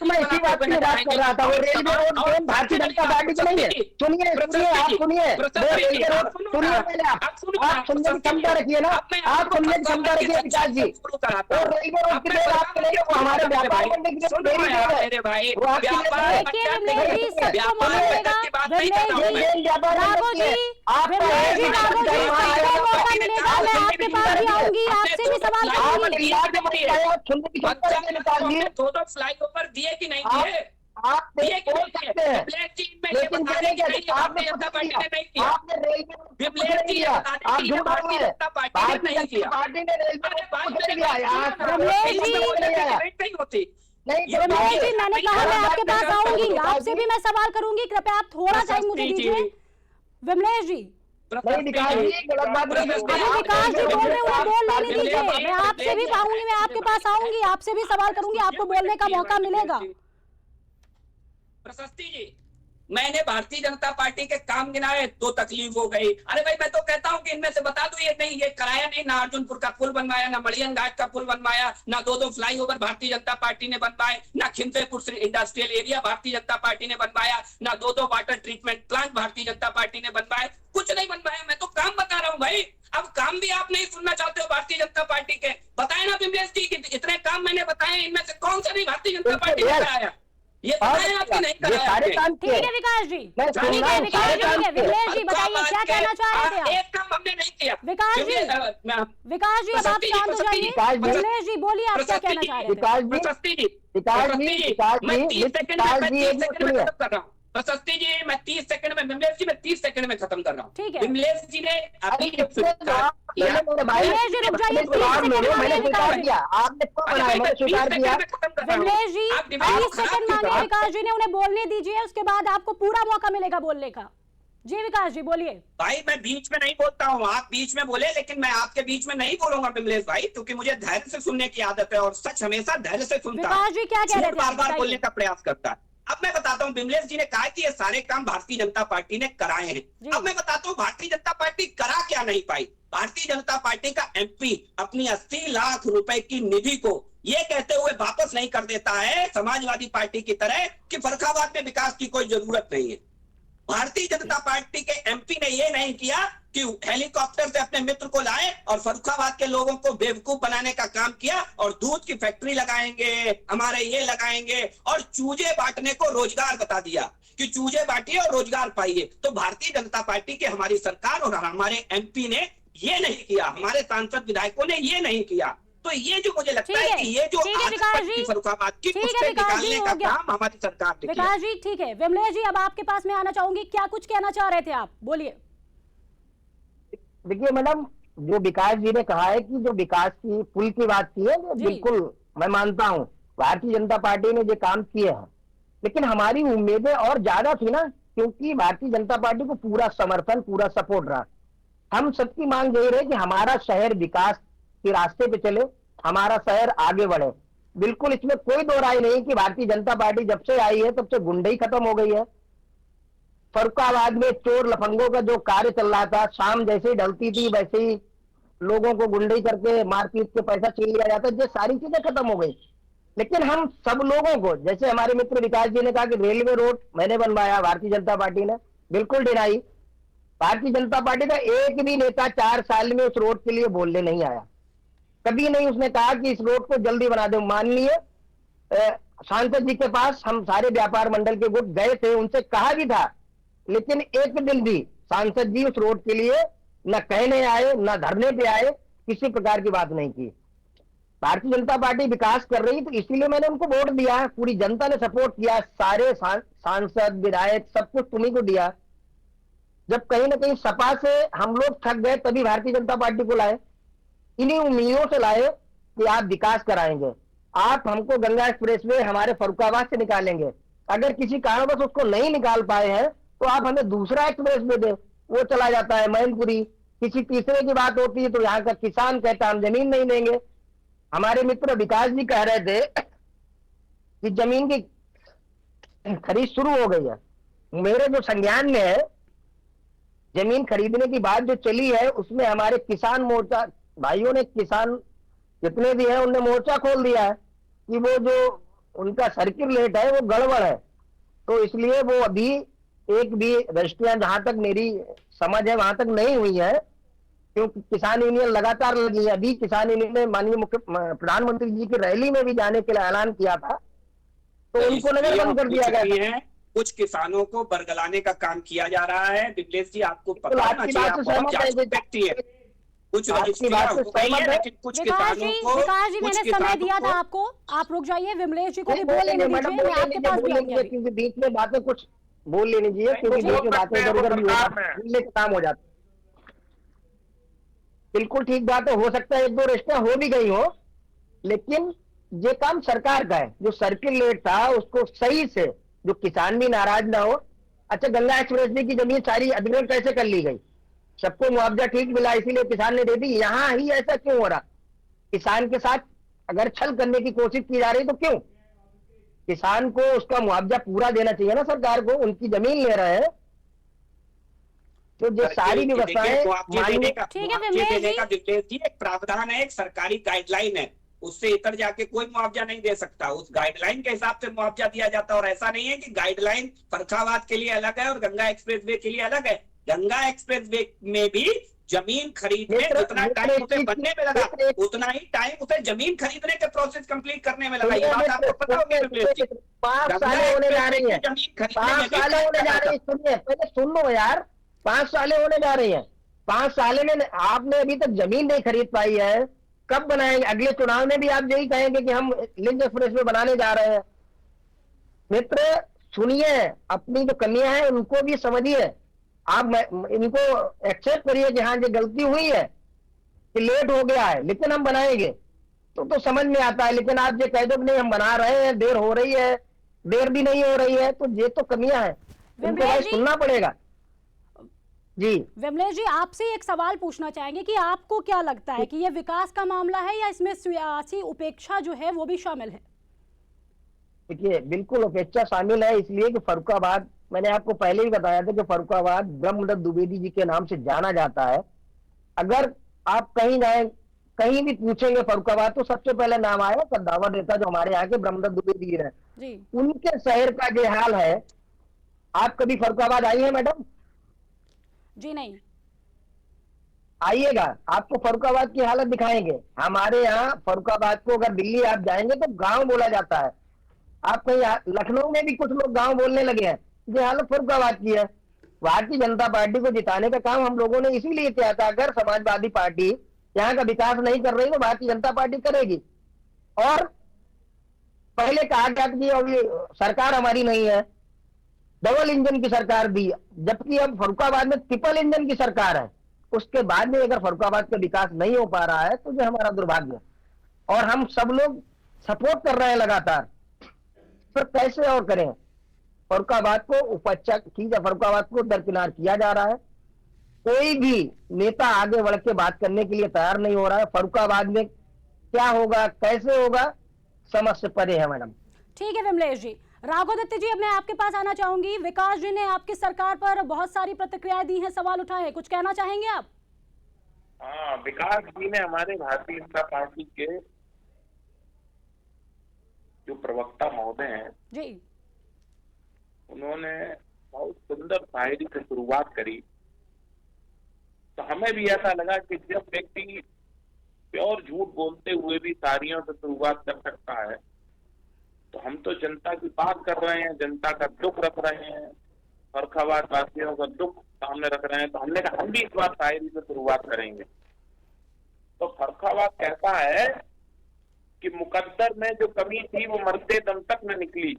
मैं इसी बात की बात कर रहा था, वो रेलवे रोड कौन भारतीय जनता पार्टी की नहीं है। सुनिए सुनिए, आप सुनिए, वो रेलवे रोड सुनिए, पहले आप सुनने की क्षमता रखिए ना, आप सुनने की क्षमता रखिए विकास जी। वो रेलवे रोड की देर आपके लिए, वो हमारे व्यापार करने की जो देरी है वो आपके दो फ्लाईओवर दिए कि नहीं दिए, आप दिए कि नहीं दिए? सकते हैं, ब्लैक चीन में ये लेकिन बताने के लिए आपने भारतीय जनता पार्टी ने नहीं किया। आपने रेलवे ब्लैक चीन किया, बताने आप के लिए झूठ भारतीय जनता पार्टी ने नहीं किया। पार्टी ने रेलवे अरे बात नहीं मेरे किया, यहाँ नहीं होती। नहीं रमेश जी, मैंने कहा मैं आपके पास आऊंगी, आपसे भी मैं सवाल करूंगी, कृपया आप थोड़ा टाइम मुझे दीजिए। विमलेश जी, नहीं विकास जी, गलत बात नहीं है। अरे विकास जी बोल रहे हैं, उन्हें बोल लेने दीजिए। मैं आपसे भी पाऊंगी, मैं आपके पास आऊंगी, आपसे भी सवाल करूंगी, आपको बोलने का मौका मिलेगा। प्रशस्ति जी, मैंने भारतीय जनता पार्टी के काम गिनाए तो तकलीफ हो गई। अरे भाई मैं तो कहता हूं कि इनमें से बता दो, ये नहीं, ये कराया नहीं, ना अर्जुनपुर का पुल बनवाया, ना मड़ियन घाट का पुल बनवाया, ना 2 फ्लाईओवर भारतीय जनता पार्टी ने बनवाए, ना खिमतेपुर industrial area Bharatiya Janata party ने बनवाया, ना 2 water treatment plant Bharatiya Janata party ने बनवाए, कुछ नहीं बनवाया। मैं तो काम बता रहा हूँ भाई। अब काम भी आप नहीं सुनना चाहते हो भारतीय जनता पार्टी के, बताए ना विमलेश जी कि इतने काम मैंने बताए, इनमें से कौन सा नहीं भारतीय जनता पार्टी ने कराया? ये बताएं आपने नहीं कराया। सारे काम ठीक है विकास जी, मैं ठीक है विकास जी, ठीक है विमलेश जी, बताइए क्या कहना चाह रहे थे आप? एक काम हमने नहीं किया विकास जी, विकास जी अब आप शांत हो जाइए। विमलेश जी बोलिए, आप क्या कहना चाह रहे थे? विकास जी, प्रशस्ति जी, विकास जी, विकास मैं जी, 30 सेकंड में विकास जी, एक मिनट खत्म सुनिए। कर रहा हूँ। प्रशस्ति जी, मैं 30 सेकंड में, विमलेश जी मैं 30 सेकंड में खत्म कर रहा हूँ। ठीक है। विमलेश जी ने अभी मेरे भाई विमलेश जी रुक जाइए, 30 सेकंड मैंने मांगे स्वीकार विकास जी। किया, आपने क्यों बनाया, मैंने स्वीकार किया। विमलेश जी 30 सेकंड मांगे विकास जी ने, उन्हें बोलने दीजिए, उसके बाद आपको पूरा मौका मिलेगा बोलने का। जी विकास जी बोलिए। भाई मैं बीच में नहीं बोलता हूँ, आप बीच में बोले, लेकिन मैं आपके बीच में नहीं बोलूंगा विमलेश भाई, क्योंकि मुझे धैर्य से सुनने की आदत है और सच हमेशा धैर्य से सुनता विकास जी क्या कह रहे थे, बार बार बताइए। बोलने का प्रयास करता है। अब मैं बताता हूँ, विमलेश जी ने कहा कि ये सारे काम भारतीय जनता पार्टी ने कराए हैं। अब मैं बताता हूँ भारतीय जनता पार्टी करा क्या नहीं पाई। भारतीय जनता पार्टी का एमपी अपनी 80 लाख रुपए की निधि को ये कहते हुए वापस नहीं कर देता है समाजवादी पार्टी की तरह कि फर्रुखाबाद में विकास की कोई जरूरत नहीं है। भारतीय जनता पार्टी के एमपी ने ये नहीं किया कि हेलीकॉप्टर से अपने मित्र को लाए और फर्रुखाबाद के लोगों को बेवकूफ बनाने का काम किया और दूध की फैक्ट्री लगाएंगे, हमारे ये लगाएंगे, और चूजे बांटने को रोजगार बता दिया कि चूजे बांटिए और रोजगार पाइए। तो भारतीय जनता पार्टी के हमारी सरकार और हमारे एमपी ने ये नहीं किया, हमारे सांसद विधायकों ने ये नहीं किया। तो ये जो मुझे लगता है कि ये जो फर्रुखाबाद की उससे निकालने का काम हमारी सरकार ने किया। विकास जी ठीक है। विमलेश जी अब आपके पास मैं आना चाहूंगी, क्या कुछ कहना चाह रहे थे आप, बोलिए। देखिए मैडम, जो विकास जी ने कहा है कि जो विकास की पुल की बात की है, बिल्कुल मैं मानता हूँ भारतीय जनता पार्टी ने जो काम किए हैं, लेकिन हमारी उम्मीदें और ज्यादा थी ना, क्योंकि भारतीय जनता पार्टी को पूरा समर्थन, पूरा सपोर्ट रहा। हम सबकी मांग यही रही कि हमारा शहर विकास के रास्ते पे चले, हमारा शहर आगे बढ़े। बिल्कुल इसमें कोई दो राय नहीं कि भारतीय जनता पार्टी जब से आई है तब से गुंडई खत्म हो गई है। फर्रुखाबाद में चोर लफंगों का जो कार्य चल रहा था, शाम जैसे ही ढलती थी वैसे ही लोगों को गुंडई करके मारपीट के पैसा छीन लिया जाता, ये सारी चीजें खत्म हो गई। लेकिन हम सब लोगों को, जैसे हमारे मित्र विकास जी ने कहा कि रेलवे रोड मैंने बनवाया, भारतीय जनता पार्टी ने बिल्कुल डिनाई। भारतीय जनता पार्टी का एक भी नेता 4 साल में उस रोड के लिए बोलने नहीं आया, कभी नहीं उसने कहा कि इस रोड को जल्दी बना दो। माननीय सांसद जी के पास हम सारे व्यापार मंडल के गुट गए थे, उनसे कहा भी था, लेकिन एक दिन भी सांसद जी उस रोड के लिए न कहने आए, न धरने पे आए, किसी प्रकार की बात नहीं की। भारतीय जनता पार्टी विकास कर रही तो इसीलिए मैंने उनको वोट दिया, पूरी जनता ने सपोर्ट किया, सारे सांसद विधायक सब कुछ तुम्ही को दिया। जब कहीं ना कहीं सपा से हम लोग थक गए तभी भारतीय जनता पार्टी को लाए, इन्हीं उम्मीदों से लाए कि आप विकास कराएंगे, आप हमको गंगा एक्सप्रेसवे हमारे फर्रुखाबाद से निकालेंगे। अगर किसी कारणवश उसको नहीं निकाल पाए हैं तो आप हमें दूसरा एक्सप्रेसवे दे, वो चला जाता है मैनपुरी। किसी तीसरे की बात होती है तो यहाँ का किसान कहता हम जमीन नहीं देंगे। हमारे मित्र विकास जी कह रहे थे कि जमीन की खरीद शुरू हो गई है। मेरे जो संज्ञान में है, जमीन खरीदने की बात जो चली है उसमें हमारे किसान मोर्चा भाइयों ने, किसान जितने भी हैं उनने मोर्चा खोल दिया है कि वो जो उनका सर्किलेट है वो गड़बड़ है। तो इसलिए वो अभी एक भी रजिस्ट्रियां जहां तक मेरी समझ है वहां तक नहीं हुई है, क्योंकि किसान यूनियन लगातार लगी है। अभी किसान यूनियन ने माननीय प्रधानमंत्री जी की रैली में भी जाने के लिए ऐलान किया था, तो उनको नजर बंद कर दिया गया है। कुछ किसानों को बरगलाने का काम किया जा रहा है। विमलेश जी आपको पता आपकी बात से सहमत है, कुछ रजिस्ट्रियां हो गई है, लेकिन कुछ किसानों को विकास जी मैंने समय दिया था आपको, आप रुक जाइए, विमलेश जी को भी बोल लेने दीजिए, मैं आपके पास भी आऊंगी। क्योंकि बीच में बातें कुछ बोल लेनी चाहिए, क्योंकि बीच में बातें इधर उधर भी बोलने का काम हो जाता है। बिल्कुल ठीक बात है, हो सकता है एक दो रजिस्ट्रियां हो भी गई हो, लेकिन ये काम सरकार का है। जो सर्किलेट था उसको सही से, जो किसान भी नाराज ना हो। अच्छा, गंगा एक्सप्रेसवे की जमीन सारी अधिग्रहण कैसे कर ली गई? सबको मुआवजा ठीक मिला इसीलिए किसान ने दे दी। यहाँ ही ऐसा क्यों हो रहा? किसान के साथ अगर छल करने की कोशिश की जा रही तो क्यों? किसान को उसका मुआवजा पूरा देना चाहिए ना सरकार को, उनकी जमीन ले रहे हैं तो जो सारी व्यवस्थाएं देने का एक प्रावधान है, एक सरकारी गाइडलाइन है, उससे इतर जाके कोई मुआवजा नहीं दे सकता। उस गाइडलाइन के हिसाब से मुआवजा दिया जाता है। और ऐसा नहीं है कि गाइडलाइन फर्रुखाबाद के लिए अलग है और गंगा एक्सप्रेसवे के लिए अलग है। गंगा एक्सप्रेसवे में भी जमीन खरीदने जितना टाइम उसे बनने में लगा, उतना ही टाइम उसे जमीन खरीदने के प्रोसेस कंप्लीट करने में लगा। ये बात आपको पता होगी। 5 सालें होने जा रही है, 5 सालें होने जा रही है। सुनिए, पहले सुन लो यार, 5 सालें होने जा रही है। 5 सालें में आपने अभी तक जमीन नहीं खरीद पाई है, कब बनाएंगे? अगले चुनाव में भी आप यही कहेंगे कि हम लिंक एक्सप्रेसवे बनाने जा रहे हैं। मित्र सुनिए, अपनी जो कमियां हैं उनको भी समझिए। आप इनको एक्सेप्ट करिए कि हाँ ये गलती हुई है कि लेट हो गया है, लेकिन हम बनाएंगे तो समझ में आता है। लेकिन आप ये कह दो कि नहीं हम बना रहे हैं, देर हो रही है, देर भी नहीं हो रही है, तो ये तो कमियां हैं, इनको भाई सुनना पड़ेगा। जी विमलेश जी, आपसे एक सवाल पूछना चाहेंगे कि आपको क्या लगता है कि यह विकास का मामला है या इसमें सियासी उपेक्षा जो है वो भी शामिल है? देखिए, बिल्कुल उपेक्षा शामिल है, इसलिए कि फर्रुखाबाद, मैंने आपको पहले ही बताया था कि फर्रुखाबाद ब्रह्मदत्त द्विवेदी जी के नाम से जाना जाता है। अगर आप कहीं जाए, कहीं भी पूछेंगे फर्रुखाबाद तो सबसे पहले नाम आएगा कद्दावर नेता जो हमारे यहाँ के ब्रह्मदत्त द्विवेदी जी हैं। उनके शहर का जो हाल है, आप कभी फर्रुखाबाद आई है मैडम? जी नहीं। आइएगा, आपको फर्रुखाबाद की हालत दिखाएंगे। हमारे यहाँ फर्रुखाबाद को अगर दिल्ली आप जाएंगे तो गांव बोला जाता है। आप कहीं लखनऊ में भी कुछ लोग गांव बोलने लगे हैं। ये हालत फर्रुखाबाद की है। भारतीय जनता पार्टी को जिताने का काम हम लोगों ने इसीलिए किया था। अगर समाजवादी पार्टी यहाँ का विकास नहीं कर रही तो भारतीय जनता पार्टी करेगी। और पहले कहा गया कि अभी सरकार हमारी नहीं है, डबल इंजन की सरकार दी, जबकि अब फर्रुखाबाद में ट्रिपल इंजन की सरकार है। उसके बाद में अगर फर्रुखाबाद का विकास नहीं हो पा रहा है तो ये हमारा दुर्भाग्य है। और हम सब लोग सपोर्ट कर रहे हैं लगातार, तो कैसे और करें? फर्रुखाबाद को उपेक्षा की, फर्रुखाबाद को दरकिनार किया जा रहा है। कोई भी नेता आगे बढ़ के बात करने के लिए तैयार नहीं हो रहा है। फर्रुखाबाद में क्या होगा, कैसे होगा, समझ से परे है मैडम। ठीक है विमलेश जी। राघव दत्त जी, अब मैं आपके पास आना चाहूंगी। विकास जी ने आपकी सरकार पर बहुत सारी प्रतिक्रियाएं दी हैं, सवाल उठाए हैं, कुछ कहना चाहेंगे आप? हाँ, विकास जी ने हमारे भारतीय जनता पार्टी के जो प्रवक्ता महोदय हैं जी, उन्होंने बहुत सुंदर शायरी से शुरुआत करी। तो हमें भी ऐसा लगा कि जब व्यक्ति प्योर झूठ बोलते हुए भी शायरियों से शुरुआत कर सकता है, तो हम तो जनता की बात कर रहे हैं, जनता का दुख रख रहे हैं, फर्रुखाबाद वासियों का दुख सामने रख रहे हैं, तो हमने कहा हम भी इस बार शायरी से शुरुआत करेंगे। तो फर्रुखाबाद कहता है कि मुकद्दर में जो कमी थी वो मरते दम तक न निकली,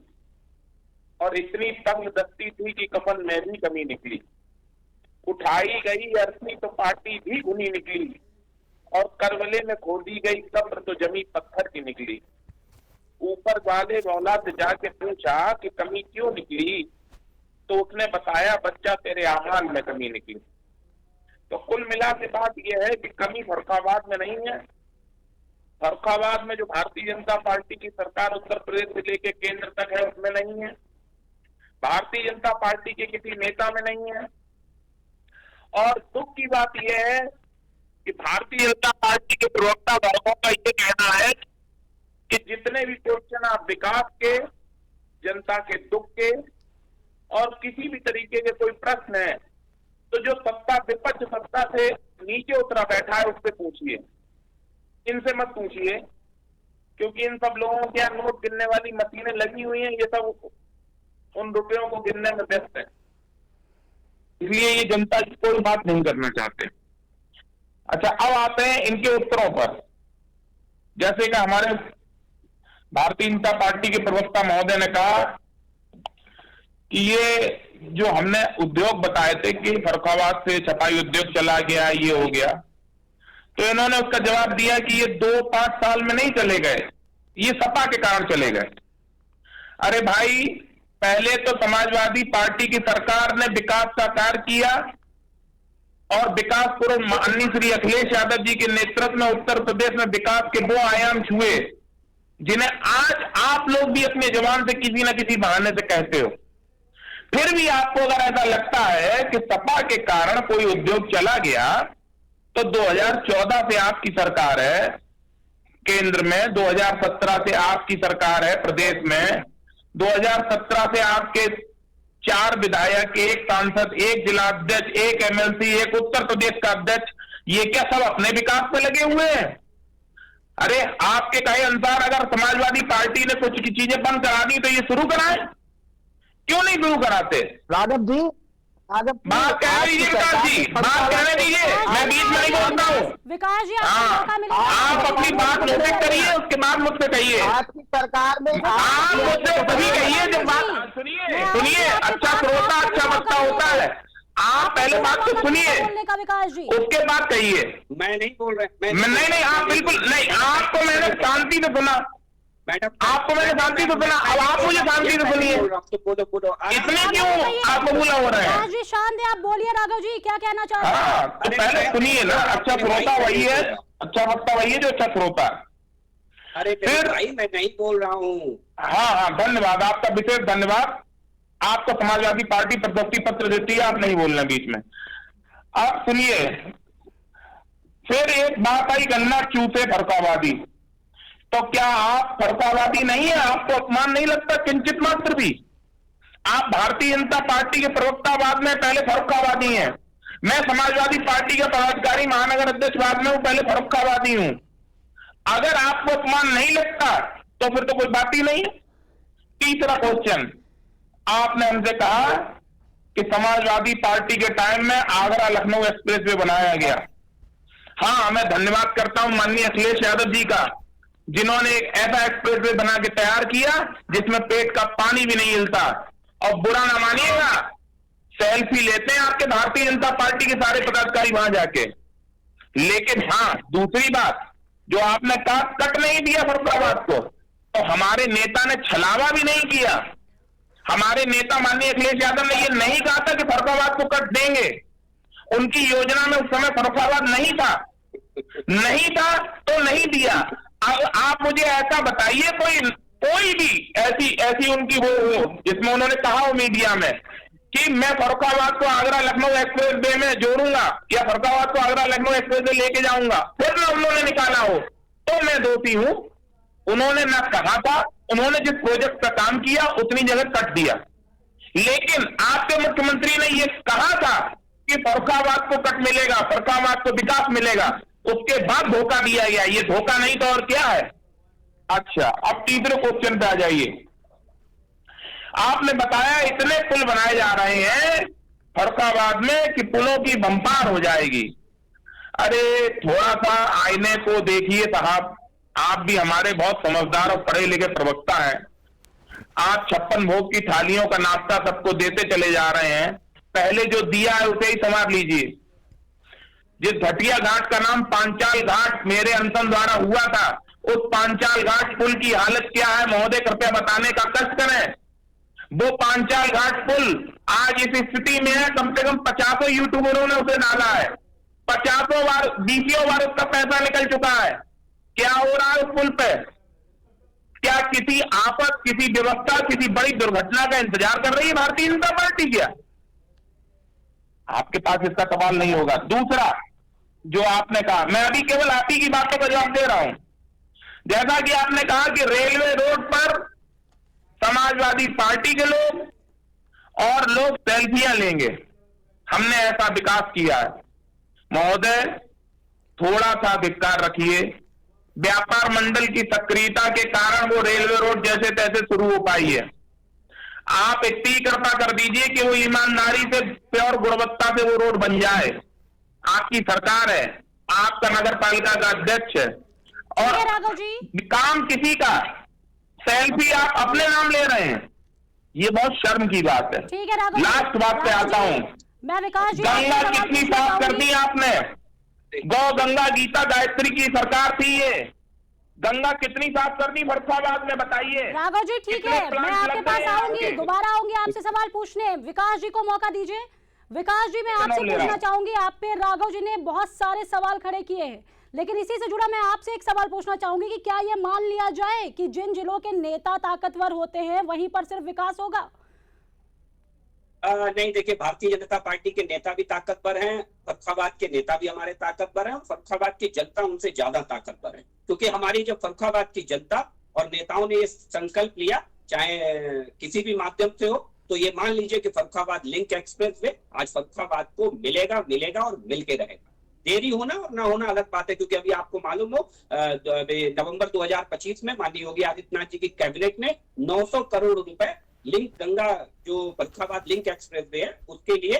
और इतनी तंग दस्ती थी कि कफन में भी कमी निकली। उठाई गई अर्थी तो पार्टी भी घुनी निकली, और करवले में खोदी गई कब्र तो जमी पत्थर की निकली। ऊपर वाले मौला से जाके पूछा कि कमी क्यों निकली, तो उसने बताया बच्चा तेरे आमाल में कमी निकली। तो कुल मिला के बात यह है कि कमी फर्रुखाबाद में नहीं है। फर्रुखाबाद में जो भारतीय जनता पार्टी की सरकार उत्तर प्रदेश से लेकर केंद्र तक है उसमें नहीं है, भारतीय जनता पार्टी के किसी नेता में नहीं है। और दुख की बात यह है कि भारतीय जनता पार्टी के प्रवक्ता वर्गों का यह कहना है कि जितने भी क्वेश्चन आप विकास के, जनता के दुख के और किसी भी तरीके के कोई प्रश्न है, तो जो सत्ता विपक्ष सत्ता से नीचे उतरा बैठा है उससे पूछिए, इनसे मत पूछिए, क्योंकि इन सब लोगों के यहाँ नोट गिनने वाली मशीनें लगी हुई हैं, ये सब उन रुपयों को गिनने में व्यस्त है, इसलिए ये जनता की कोई बात नहीं करना चाहते। अच्छा, अब आते हैं इनके उत्तरों पर। जैसे कि हमारे भारतीय जनता पार्टी के प्रवक्ता महोदय ने कहा कि ये जो हमने उद्योग बताए थे कि फर्रुखाबाद से छपाई उद्योग चला गया, ये हो गया, तो इन्होंने उसका जवाब दिया कि ये 2-5 साल में नहीं चले गए, ये सपा के कारण चले गए। अरे भाई, पहले तो समाजवादी पार्टी की सरकार ने विकास का कार्य किया और विकास पूर्व माननीय श्री अखिलेश यादव जी के नेतृत्व में उत्तर प्रदेश में विकास के वो आयाम छुए जिन्हें आज आप लोग भी अपने जबान से किसी न किसी बहाने से कहते हो। फिर भी आपको अगर ऐसा लगता है कि सपा के कारण कोई उद्योग चला गया, तो 2014 से आपकी सरकार है केंद्र में, 2017 से आपकी सरकार है प्रदेश में, 2017 से आपके 4 विधायक, 1 सांसद, 1 जिला अध्यक्ष, 1 एमएलसी, 1 उत्तर प्रदेश का अध्यक्ष, ये क्या सब अपने विकास में लगे हुए हैं? अरे आपके कहे अनुसार अगर समाजवादी पार्टी ने कुछ की चीजें बंद करा दी तो ये शुरू कराएं, क्यों नहीं शुरू कराते? राघव जी, बात कह दीजिए विकास जी, बात कहने दीजिए, मैं बीच में नहीं बोलता हूँ। विकास जी, आप अपनी बात नोटिस करिए, उसके बाद मुझसे कहिए। आपकी सरकार में आप मुझसे तभी कहिए जब बात सुनिए। अच्छा श्रोता अच्छा वक्ता होता है। आप पहले बात तो सुनिए, विकास जी, उसके बाद कहिए। मैं नहीं बोल रहा, नहीं, आप बिल्कुल नहीं, आपको मैंने शांति से सुना, मैडम आपको मैंने शांति से सुना, अब आप मुझे शांति से सुनिए। बोलो इतने क्यों आपको बोला हो रहा है? जी शांत है, आप बोलिए राघव जी, क्या कहना चाहते हैं? हाँ, तो पहले सुनिए ना, अच्छा श्रोता वही है, अच्छा वक्ता वही है जो अच्छा श्रोता। अरे फिर भाई, मैं नहीं बोल रहा हूँ। हाँ, धन्यवाद, आपका विशेष धन्यवाद। आपको समाजवादी पार्टी प्रशस्ति पत्र देती है, आप नहीं बोलना बीच में। आप सुनिए, फिर एक बात आई गन्ना चूसे फर्रुखाबादी, तो क्या आप फर्रुखाबादी नहीं है? आपको अपमान नहीं लगता किंचित मात्र भी? आप भारतीय जनता पार्टी के प्रवक्ता बाद में पहले फर्रुखाबादी हैं, मैं समाजवादी पार्टी का पदाधिकारी महानगर अध्यक्ष बाद में हूं, पहले फर्रुखाबादी हूं। अगर आपको अपमान नहीं लगता तो फिर तो कोई बात ही नहीं है। तीसरा क्वेश्चन, आपने हमसे कहा कि समाजवादी पार्टी के टाइम में आगरा लखनऊ एक्सप्रेसवे बनाया गया। हाँ, मैं धन्यवाद करता हूं माननीय अखिलेश यादव जी का, जिन्होंने एक ऐसा एक्सप्रेसवे बना के तैयार किया जिसमें पेट का पानी भी नहीं हिलता। और बुरा ना मानिएगा, सेल्फी लेते हैं आपके भारतीय जनता पार्टी के सारे पदाधिकारी वहां जाके। लेकिन हाँ, दूसरी बात जो आपने कहा कट नहीं दिया फर्रुखाबाद को, तो हमारे नेता ने छलावा भी नहीं किया। हमारे नेता माननीय अखिलेश यादव ने यह नहीं कहा था कि फर्रुखाबाद को कट देंगे। उनकी योजना में उस समय फर्रुखाबाद नहीं था तो नहीं दिया। अब आप मुझे ऐसा बताइए, कोई भी ऐसी उनकी वो जिसमें उन्होंने कहा हो मीडिया में कि मैं फर्रुखाबाद को आगरा लखनऊ एक्सप्रेस वे में जोड़ूंगा या फर्रुखाबाद को आगरा लखनऊ एक्सप्रेस वे लेके जाऊंगा, फिर ना उन्होंने निकाला हो, तो मैं दोषी हूं। उन्होंने ना कहा था, उन्होंने जिस प्रोजेक्ट का काम किया उतनी जगह कट दिया। लेकिन आपके मुख्यमंत्री ने यह कहा था कि फर्रुखाबाद को कट मिलेगा, फर्रुखाबाद को विकास मिलेगा, उसके बाद धोखा दिया गया। ये धोखा नहीं तो और क्या है? अच्छा, अब तीसरे क्वेश्चन पे आ जाइए। आपने बताया इतने पुल बनाए जा रहे हैं फर्रुखाबाद में कि पुलों की बम्पार हो जाएगी। अरे थोड़ा सा आईने को देखिए साहब, आप भी हमारे बहुत समझदार और पढ़े लिखे प्रवक्ता हैं। आप 56 भोग की थालियों का नाश्ता सबको देते चले जा रहे हैं, पहले जो दिया है उसे ही संभाल लीजिए। जिस घटिया घाट का नाम पांचाल घाट मेरे अंतन द्वारा हुआ था, उस पांचाल घाट पुल की हालत क्या है महोदय, कृपया बताने का कष्ट करें। वो पांचाल घाट पुल आज इस स्थिति में है, कम से कम 50 यूट्यूबरों ने उसे डाला है, 50 बार 20 बार उसका पैसा निकल चुका है। क्या हो रहा है उस पुल पे? क्या किसी आफत, किसी व्यवस्था, किसी बड़ी दुर्घटना का इंतजार कर रही है भारतीय जनता पार्टी? क्या आपके पास इसका सवाल नहीं होगा? दूसरा जो आपने कहा, मैं अभी केवल आप ही की बातों का जवाब दे रहा हूं। जैसा कि आपने कहा कि रेलवे रोड पर समाजवादी पार्टी के लोग और लोग सेल्फियां लेंगे, हमने ऐसा विकास किया है महोदय, थोड़ा सा धिक्कार रखिए। व्यापार मंडल की सक्रियता के कारण वो रेलवे रोड जैसे तैसे शुरू हो पाई है। आप इतनी कृपा कर दीजिए कि वो ईमानदारी से, प्योर गुणवत्ता से वो रोड बन जाए। आपकी सरकार है, आपका नगर पालिका का अध्यक्ष है, और राघव जी काम किसी का, सेल्फी आप अपने नाम ले रहे हैं, ये बहुत शर्म की बात है। ठीक है राघव, लास्ट बात पे आता हूं, मैं विकास जी गंगा कितनी साफ कर दी आपने? गौ गंगा गीता गायत्री की सरकार थी ये, गंगा कितनी साफ कर दी फर्रुखाबाद में, बताइए। राघव जी ठीक है, मैं आपके पास आऊंगी, दोबारा आऊंगी आपसे सवाल पूछने। विकास जी को मौका दीजिए। विकास जी, मैं आपसे पूछना चाहूंगी, आप पे राघव जी ने बहुत सारे सवाल खड़े किए हैं, लेकिन इसी से जुड़ा मैं आपसे एक सवाल पूछना चाहूंगी कि क्या ये मान लिया जाए कि जिन जिलों के नेता ताकतवर होते हैं वहीं पर सिर्फ विकास होगा? नहीं, देखिए, भारतीय जनता पार्टी के नेता भी ताकतवर हैं, फर्रुखाबाद के नेता भी हमारे ताकतवर हैं, और फर्रुखाबाद की जनता उनसे ज्यादा ताकतवर है, क्योंकि हमारी जब फर्रुखाबाद की जनता और नेताओं ने ये संकल्प लिया, चाहे किसी भी माध्यम से हो, तो ये मान लीजिए कि फर्रुखाबाद लिंक एक्सप्रेस वे आज फर्रुखाबाद को मिलेगा और मिलके रहेगा। देरी होना और ना होना अलग बात है, क्योंकि अभी आपको मालूम हो नवंबर 2025 में माननीय योगी आदित्यनाथ जी की कैबिनेट ने 900 करोड़ रुपए लिंक गंगा जो फर्रुखाबाद लिंक एक्सप्रेस वे है उसके लिए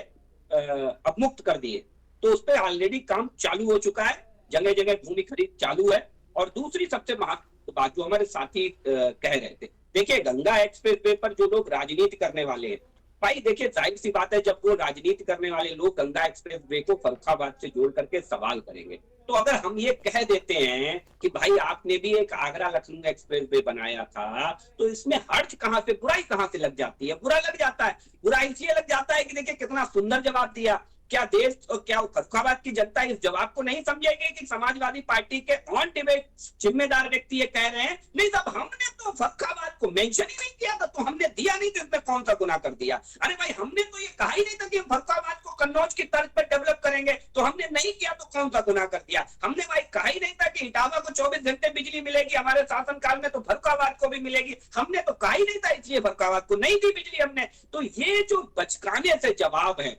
अब मुक्त कर दिए, तो उस पर ऑलरेडी काम चालू हो चुका है, जगह जगह भूमि खरीद चालू है। और दूसरी सबसे महत्वपूर्ण बात जो हमारे साथी कह रहे थे, देखिए गंगा एक्सप्रेस वे पर जो लोग राजनीति करने वाले हैं, भाई देखिए जाहिर सी बात है, जब वो राजनीति करने वाले लोग गंगा एक्सप्रेस वे को फर्रुखाबाद से जोड़ करके सवाल करेंगे, तो अगर हम ये कह देते हैं कि भाई आपने भी एक आगरा लखनऊ एक्सप्रेस वे बनाया था, तो इसमें हर्ज कहां से, बुराई कहां से लग जाती है? बुरा लग जाता है, बुरा इसलिए लग जाता है कि देखिए कितना सुंदर जवाब दिया। क्या देश और क्या फर्रुखाबाद की जनता इस जवाब को नहीं समझेगी कि समाजवादी पार्टी के ऑन डिबेट जिम्मेदार व्यक्ति ये कह रहे हैं, नहीं साहब हमने तो फर्रुखाबाद को मेंशन ही नहीं किया था, तो हमने दिया नहीं तो इसमें कौन सा गुनाह कर दिया? अरे भाई हमने तो ये कहा ही नहीं था कि हम फर्रुखाबाद को कन्नौज की तर्ज पर डेवलप करेंगे, तो हमने नहीं किया तो कौन सा गुनाह कर दिया? हमने भाई कहा ही नहीं था कि इटावा को 24 घंटे बिजली मिलेगी हमारे शासनकाल में, तो फर्रुखाबाद को भी मिलेगी, हमने तो कहा ही नहीं था, इसलिए फर्रुखाबाद को नहीं दी बिजली हमने। तो ये जो बचकाने से जवाब है,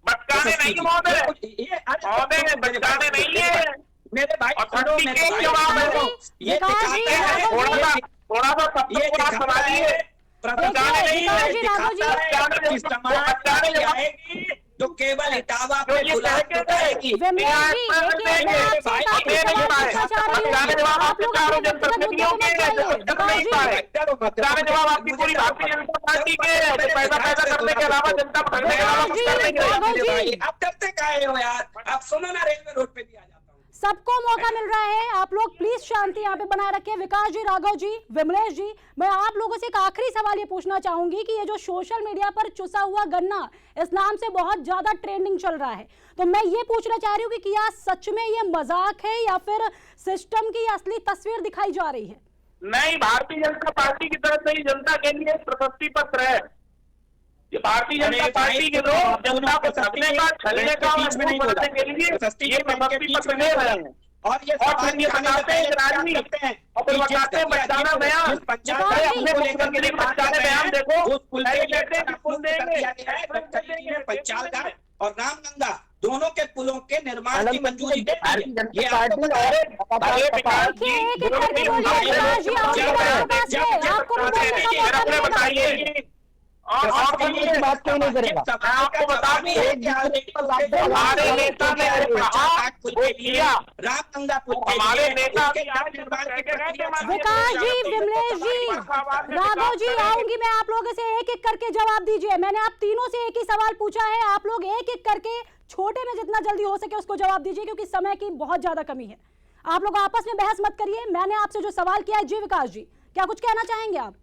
बचकाने नहीं महोदय, बचकाने नहीं है मेरे भाई, जवाब है वो, ये दिखाता है थोड़ा सा सबको संभालिए, बचकाने नहीं है, आएगी तो केवल इटावा पे गुलाब उठाएगी। जवाब आपकी पूरी भारतीय जनता पार्टी के पैसा करने के अलावा जनता भरने के अलावा आप डरते काहे हो यार? आप सुनो ना, रेलवे रोड पे भी आ जाता हूँ। सबको मौका मिल रहा है, आप लोग प्लीज शांति यहाँ पे बनाए रखें। विकास जी, राघव जी, विमलेश जी, मैं आप लोगों से एक आखिरी सवाल ये पूछना चाहूंगी कि ये जो सोशल मीडिया पर चुसा हुआ गन्ना इस नाम से बहुत ज्यादा ट्रेंडिंग चल रहा है, तो मैं ये पूछना चाह रही हूँ कि क्या सच में ये मजाक है या फिर सिस्टम की असली तस्वीर दिखाई जा रही है? नहीं, भारतीय जनता पार्टी की तरफ से ही जनता के लिए प्रशस्ति पत्र है। ये भारतीय जनता पार्टी के लोग जनता को ठगने का, छलने का करने के लिए ये प्रशस्ति पत्र ले रहे हैं, और ये बताते हैं राजनीति और फिर बताते हैं बचाना बयान, अपने मुख्यमंत्री बचाने बयान देखो, पंचालघाट और रामगंगा दोनों के पुलों के निर्माण की मंजूरी दे दी। और करने की बात कोई नहीं करेगा। आपको बता दूं, हमारे नेता ने कहा वो किया, हमारे नेता विकास जी, विमलेश जी, राघव जी, आऊंगी मैं आप लोगों से, एक एक करके जवाब दीजिए। मैंने आप तीनों से एक ही सवाल पूछा है, आप लोग एक एक करके छोटे में जितना जल्दी हो सके उसको जवाब दीजिए, क्योंकि समय की बहुत ज्यादा कमी है। आप लोग आपस में बहस मत करिए। मैंने आपसे जो सवाल किया है, जी विकास जी, क्या कुछ कहना चाहेंगे आप?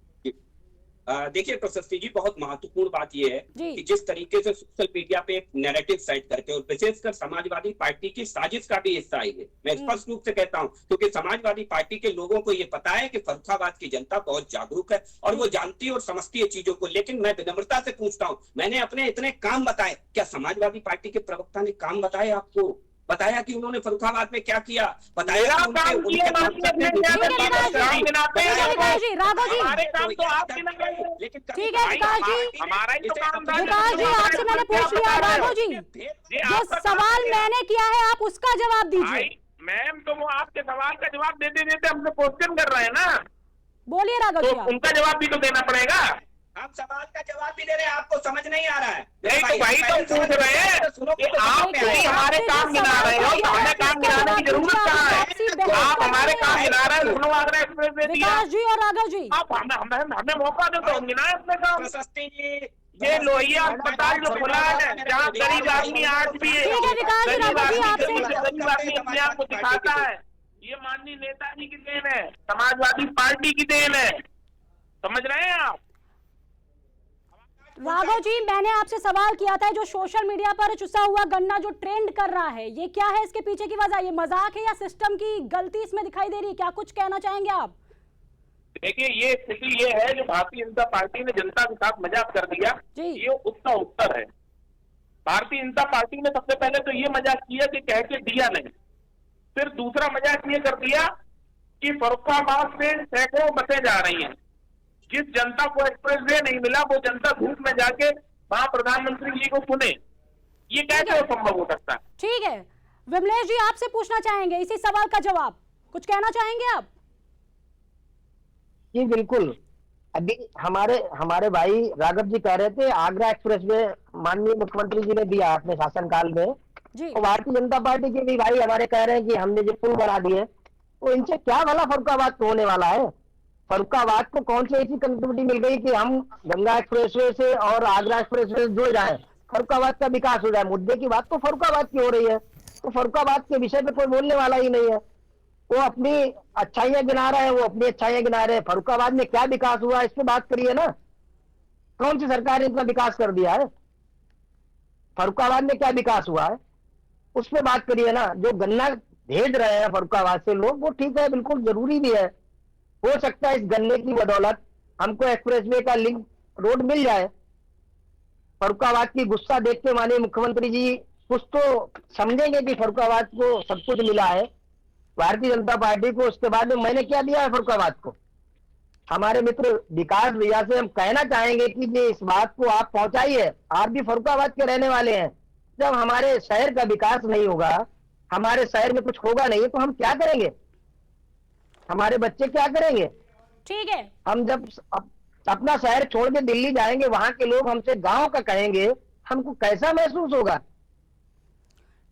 देखिए प्रशस्ति जी, बहुत महत्वपूर्ण बात यह है कि जिस तरीके से सोशल मीडिया पे एक नैरेटिव सेट करके, और विशेषकर समाजवादी पार्टी की साजिश का भी हिस्सा है, मैं स्पष्ट रूप से कहता हूं, क्योंकि समाजवादी पार्टी के लोगों को ये पता है कि फर्रुखाबाद की जनता बहुत जागरूक है और वो जानती है और समझती है चीजों को। लेकिन मैं विनम्रता से पूछता हूं, मैंने अपने इतने काम बताए, क्या समाजवादी पार्टी के प्रवक्ता ने काम बताए आपको? बताया कि उन्होंने फर्रुखाबाद में क्या किया? बताया कि राघव जी, ठीक है विकास जी, विकास जी आपसे मैंने पूछ लिया। राघव जी, जो सवाल मैंने किया है आप उसका जवाब दीजिए। मैम तो वो आपके सवाल का जवाब देते देते हमसे क्वेश्चन कर रहे हैं ना, बोलिए राघव जी। तो उनका जवाब भी तो देना पड़ेगा। आप सवाल का जवाब भी दे रहे हैं, आपको समझ नहीं आ रहा है। नहीं तो भाई तो पूछ रहे हैं कि आप भी हमारे काम गिना रहे हो, तो हमें काम गिनाने की जरूरत कहाँ है? आप हमारे काम गिना रहे हैं, लखनऊ आगरा एक्सप्रेस दे दिया। विकास जी और राघव जी, आप हमें मौका दो तो हम गिनाए अपने काम। प्रशस्ति जी, ये लोहिया अस्पताल जो खुला है, जहाँ गरीब आदमी आज भी है, ठीक है विकास जी, राघव जी आपसे गरीब आदमी अपने आप को दिखाता है, ये माननीय नेताजी की देन है, समाजवादी पार्टी की देन है, समझ रहे हैं आप? राघव जी, मैंने आपसे सवाल किया था, जो सोशल मीडिया पर चुसा हुआ गन्ना जो ट्रेंड कर रहा है, ये क्या है? इसके पीछे की वजह, ये मजाक है या सिस्टम की गलती इसमें दिखाई दे रही है? क्या कुछ कहना चाहेंगे आप? देखिए, ये स्थिति ये है जो भारतीय जनता पार्टी ने जनता के साथ मजाक कर दिया, ये उसका उत्तर है। भारतीय जनता पार्टी ने सबसे पहले तो ये मजाक किया कि कह के दिया नहीं, फिर दूसरा मजाक ये कर दिया कि फर्रुखाबाद से सैकड़ों बसें जा रही हैं, जिस जनता को एक्सप्रेस वे नहीं मिला वो जनता धूप में जाके वहां प्रधानमंत्री जी को सुने, ये कैसे संभव हो सकता है? ठीक है विमलेश जी, आपसे पूछना चाहेंगे इसी सवाल का जवाब, कुछ कहना चाहेंगे आप? जी बिल्कुल। अभी हमारे भाई राघव जी कह रहे थे आगरा एक्सप्रेस वे माननीय मुख्यमंत्री जी ने दिया अपने शासनकाल में, तो भारतीय जनता पार्टी के भी भाई हमारे कह रहे हैं कि हमने जो पुल बना दिए, तो इनसे क्या भला फर्रुखाबाद को होने वाला है? फर्रुखाबाद को कौन सी ऐसी कनेक्टिविटी मिल गई कि हम गंगा एक्सप्रेसवे से और आगरा एक्सप्रेसवे से जुड़ जाए, फर्रुखाबाद का विकास हो जाए? मुद्दे की बात तो फर्रुखाबाद की हो रही है, तो फर्रुखाबाद के विषय पे कोई बोलने वाला ही नहीं है। वो अपनी अच्छाइयां गिना रहे हैं, वो अपनी अच्छाइयां गिना रहे हैं। फर्रुखाबाद में क्या विकास हुआ इस पे बात करिए ना, कौन सी सरकार ने इतना विकास कर दिया है? फर्रुखाबाद में क्या विकास हुआ है उस पे बात करिए ना। जो गन्ना भेज रहे हैं फर्रुखाबाद से लोग, वो ठीक है, बिल्कुल जरूरी भी है। हो सकता है इस गन्ने की बदौलत हमको एक्सप्रेसवे का लिंक रोड मिल जाए। फर्रुखाबाद की गुस्सा देख के माननीय मुख्यमंत्री जी कुछ तो समझेंगे कि फर्रुखाबाद को सब कुछ मिला है, भारतीय जनता पार्टी को। उसके बाद में मैंने क्या दिया है फर्रुखाबाद को? हमारे मित्र विकास भैया से हम कहना चाहेंगे कि ये इस बात को आप पहुंचाइए, आप भी फर्रुखाबाद के रहने वाले हैं। जब हमारे शहर का विकास नहीं होगा, हमारे शहर में कुछ होगा नहीं, तो हम क्या करेंगे? हमारे बच्चे क्या करेंगे? ठीक है, हम जब अपना शहर छोड़ के दिल्ली जाएंगे, वहां के लोग हमसे गांव का कहेंगे, हमको कैसा महसूस होगा?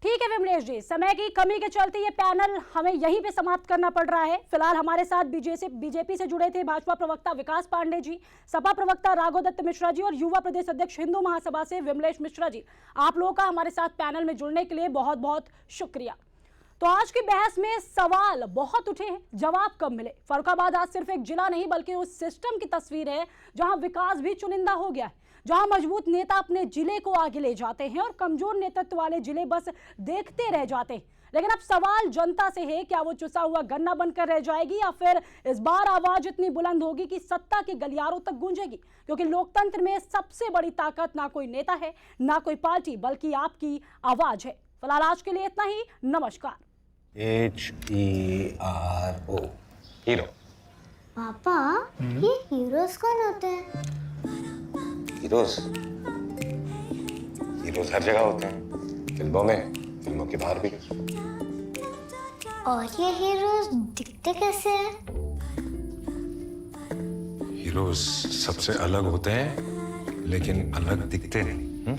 ठीक है विमलेश जी, समय की कमी के चलते ये पैनल हमें यहीं पे समाप्त करना पड़ रहा है। फिलहाल हमारे साथ बीजेपी से जुड़े थे भाजपा प्रवक्ता विकास पांडे जी, सपा प्रवक्ता राघव दत्त मिश्रा जी और युवा प्रदेश अध्यक्ष हिंदू महासभा से विमलेश मिश्रा जी। आप लोगों का हमारे साथ पैनल में जुड़ने के लिए बहुत बहुत शुक्रिया। तो आज की बहस में सवाल बहुत उठे हैं, जवाब कम मिले। फर्रुखाबाद आज सिर्फ एक जिला नहीं बल्कि उस सिस्टम की तस्वीर है जहां विकास भी चुनिंदा हो गया है, जहां मजबूत नेता अपने जिले को आगे ले जाते हैं और कमजोर नेतृत्व वाले जिले बस देखते रह जाते हैं। लेकिन अब सवाल जनता से है, क्या वो चुसा हुआ गन्ना बनकर रह जाएगी या फिर इस बार आवाज इतनी बुलंद होगी कि सत्ता के गलियारों तक गूंजेगी? क्योंकि लोकतंत्र में सबसे बड़ी ताकत ना कोई नेता है, ना कोई पार्टी, बल्कि आपकी आवाज है। फिलहाल आज के लिए इतना ही, नमस्कार। HERO hero. पापा ये हीरोज कौन होते हैं? हीरोज हर जगह होते हैं, फिल्मों में, फिल्मों के बाहर भी। और ये हीरोज दिखते कैसे हैं? हीरोज सबसे अलग होते हैं, लेकिन अलग दिखते नहीं।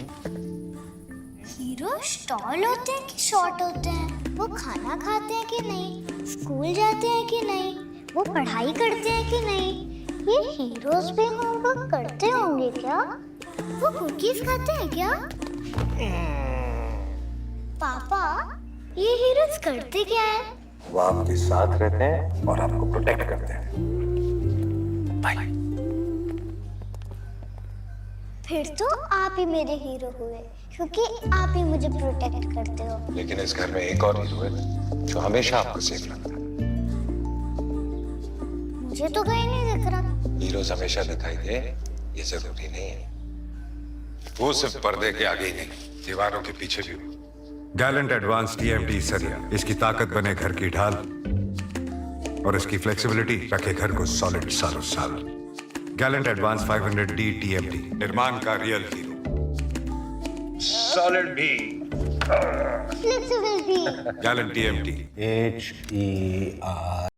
हीरो टॉल होते हैं कि शॉर्ट होते हैं? वो खाना खाते हैं कि नहीं? स्कूल जाते हैं कि नहीं? वो पढ़ाई करते हैं कि नहीं? ये हीरोज भी होमवर्क करते होंगे क्या? वो कुकीज खाते हैं क्या? पापा, ये हीरोज करते क्या है? वो आपके साथ रहते हैं और आपको प्रोटेक्ट करते हैं। बाय। फिर तो आप ही मेरे हीरो हुए, क्योंकि आप ही मुझे प्रोटेक्ट करते हो। लेकिन इस घर में एक और हीरो है जो हमेशा आपको सेफ रखता है। मुझे तो कहीं नहीं दिख रहा। हीरोज हमेशा दिखाई दे ये जरूरी नहीं है। वो सिर्फ पर्दे के आगे ही नहीं, दीवारों के पीछे भी। गैलेंट एडवांस टीएमटी सरिया, इसकी ताकत बने घर की ढाल और इसकी फ्लेक्सिबिलिटी रखे घर को सॉलिड सालों साल। गैलेंट एडवांस 500D टीएमटी, निर्माण का रियल हीरो। सॉलिड भी। फ्लेक्सिबिलिटी। Gallant TMT. HER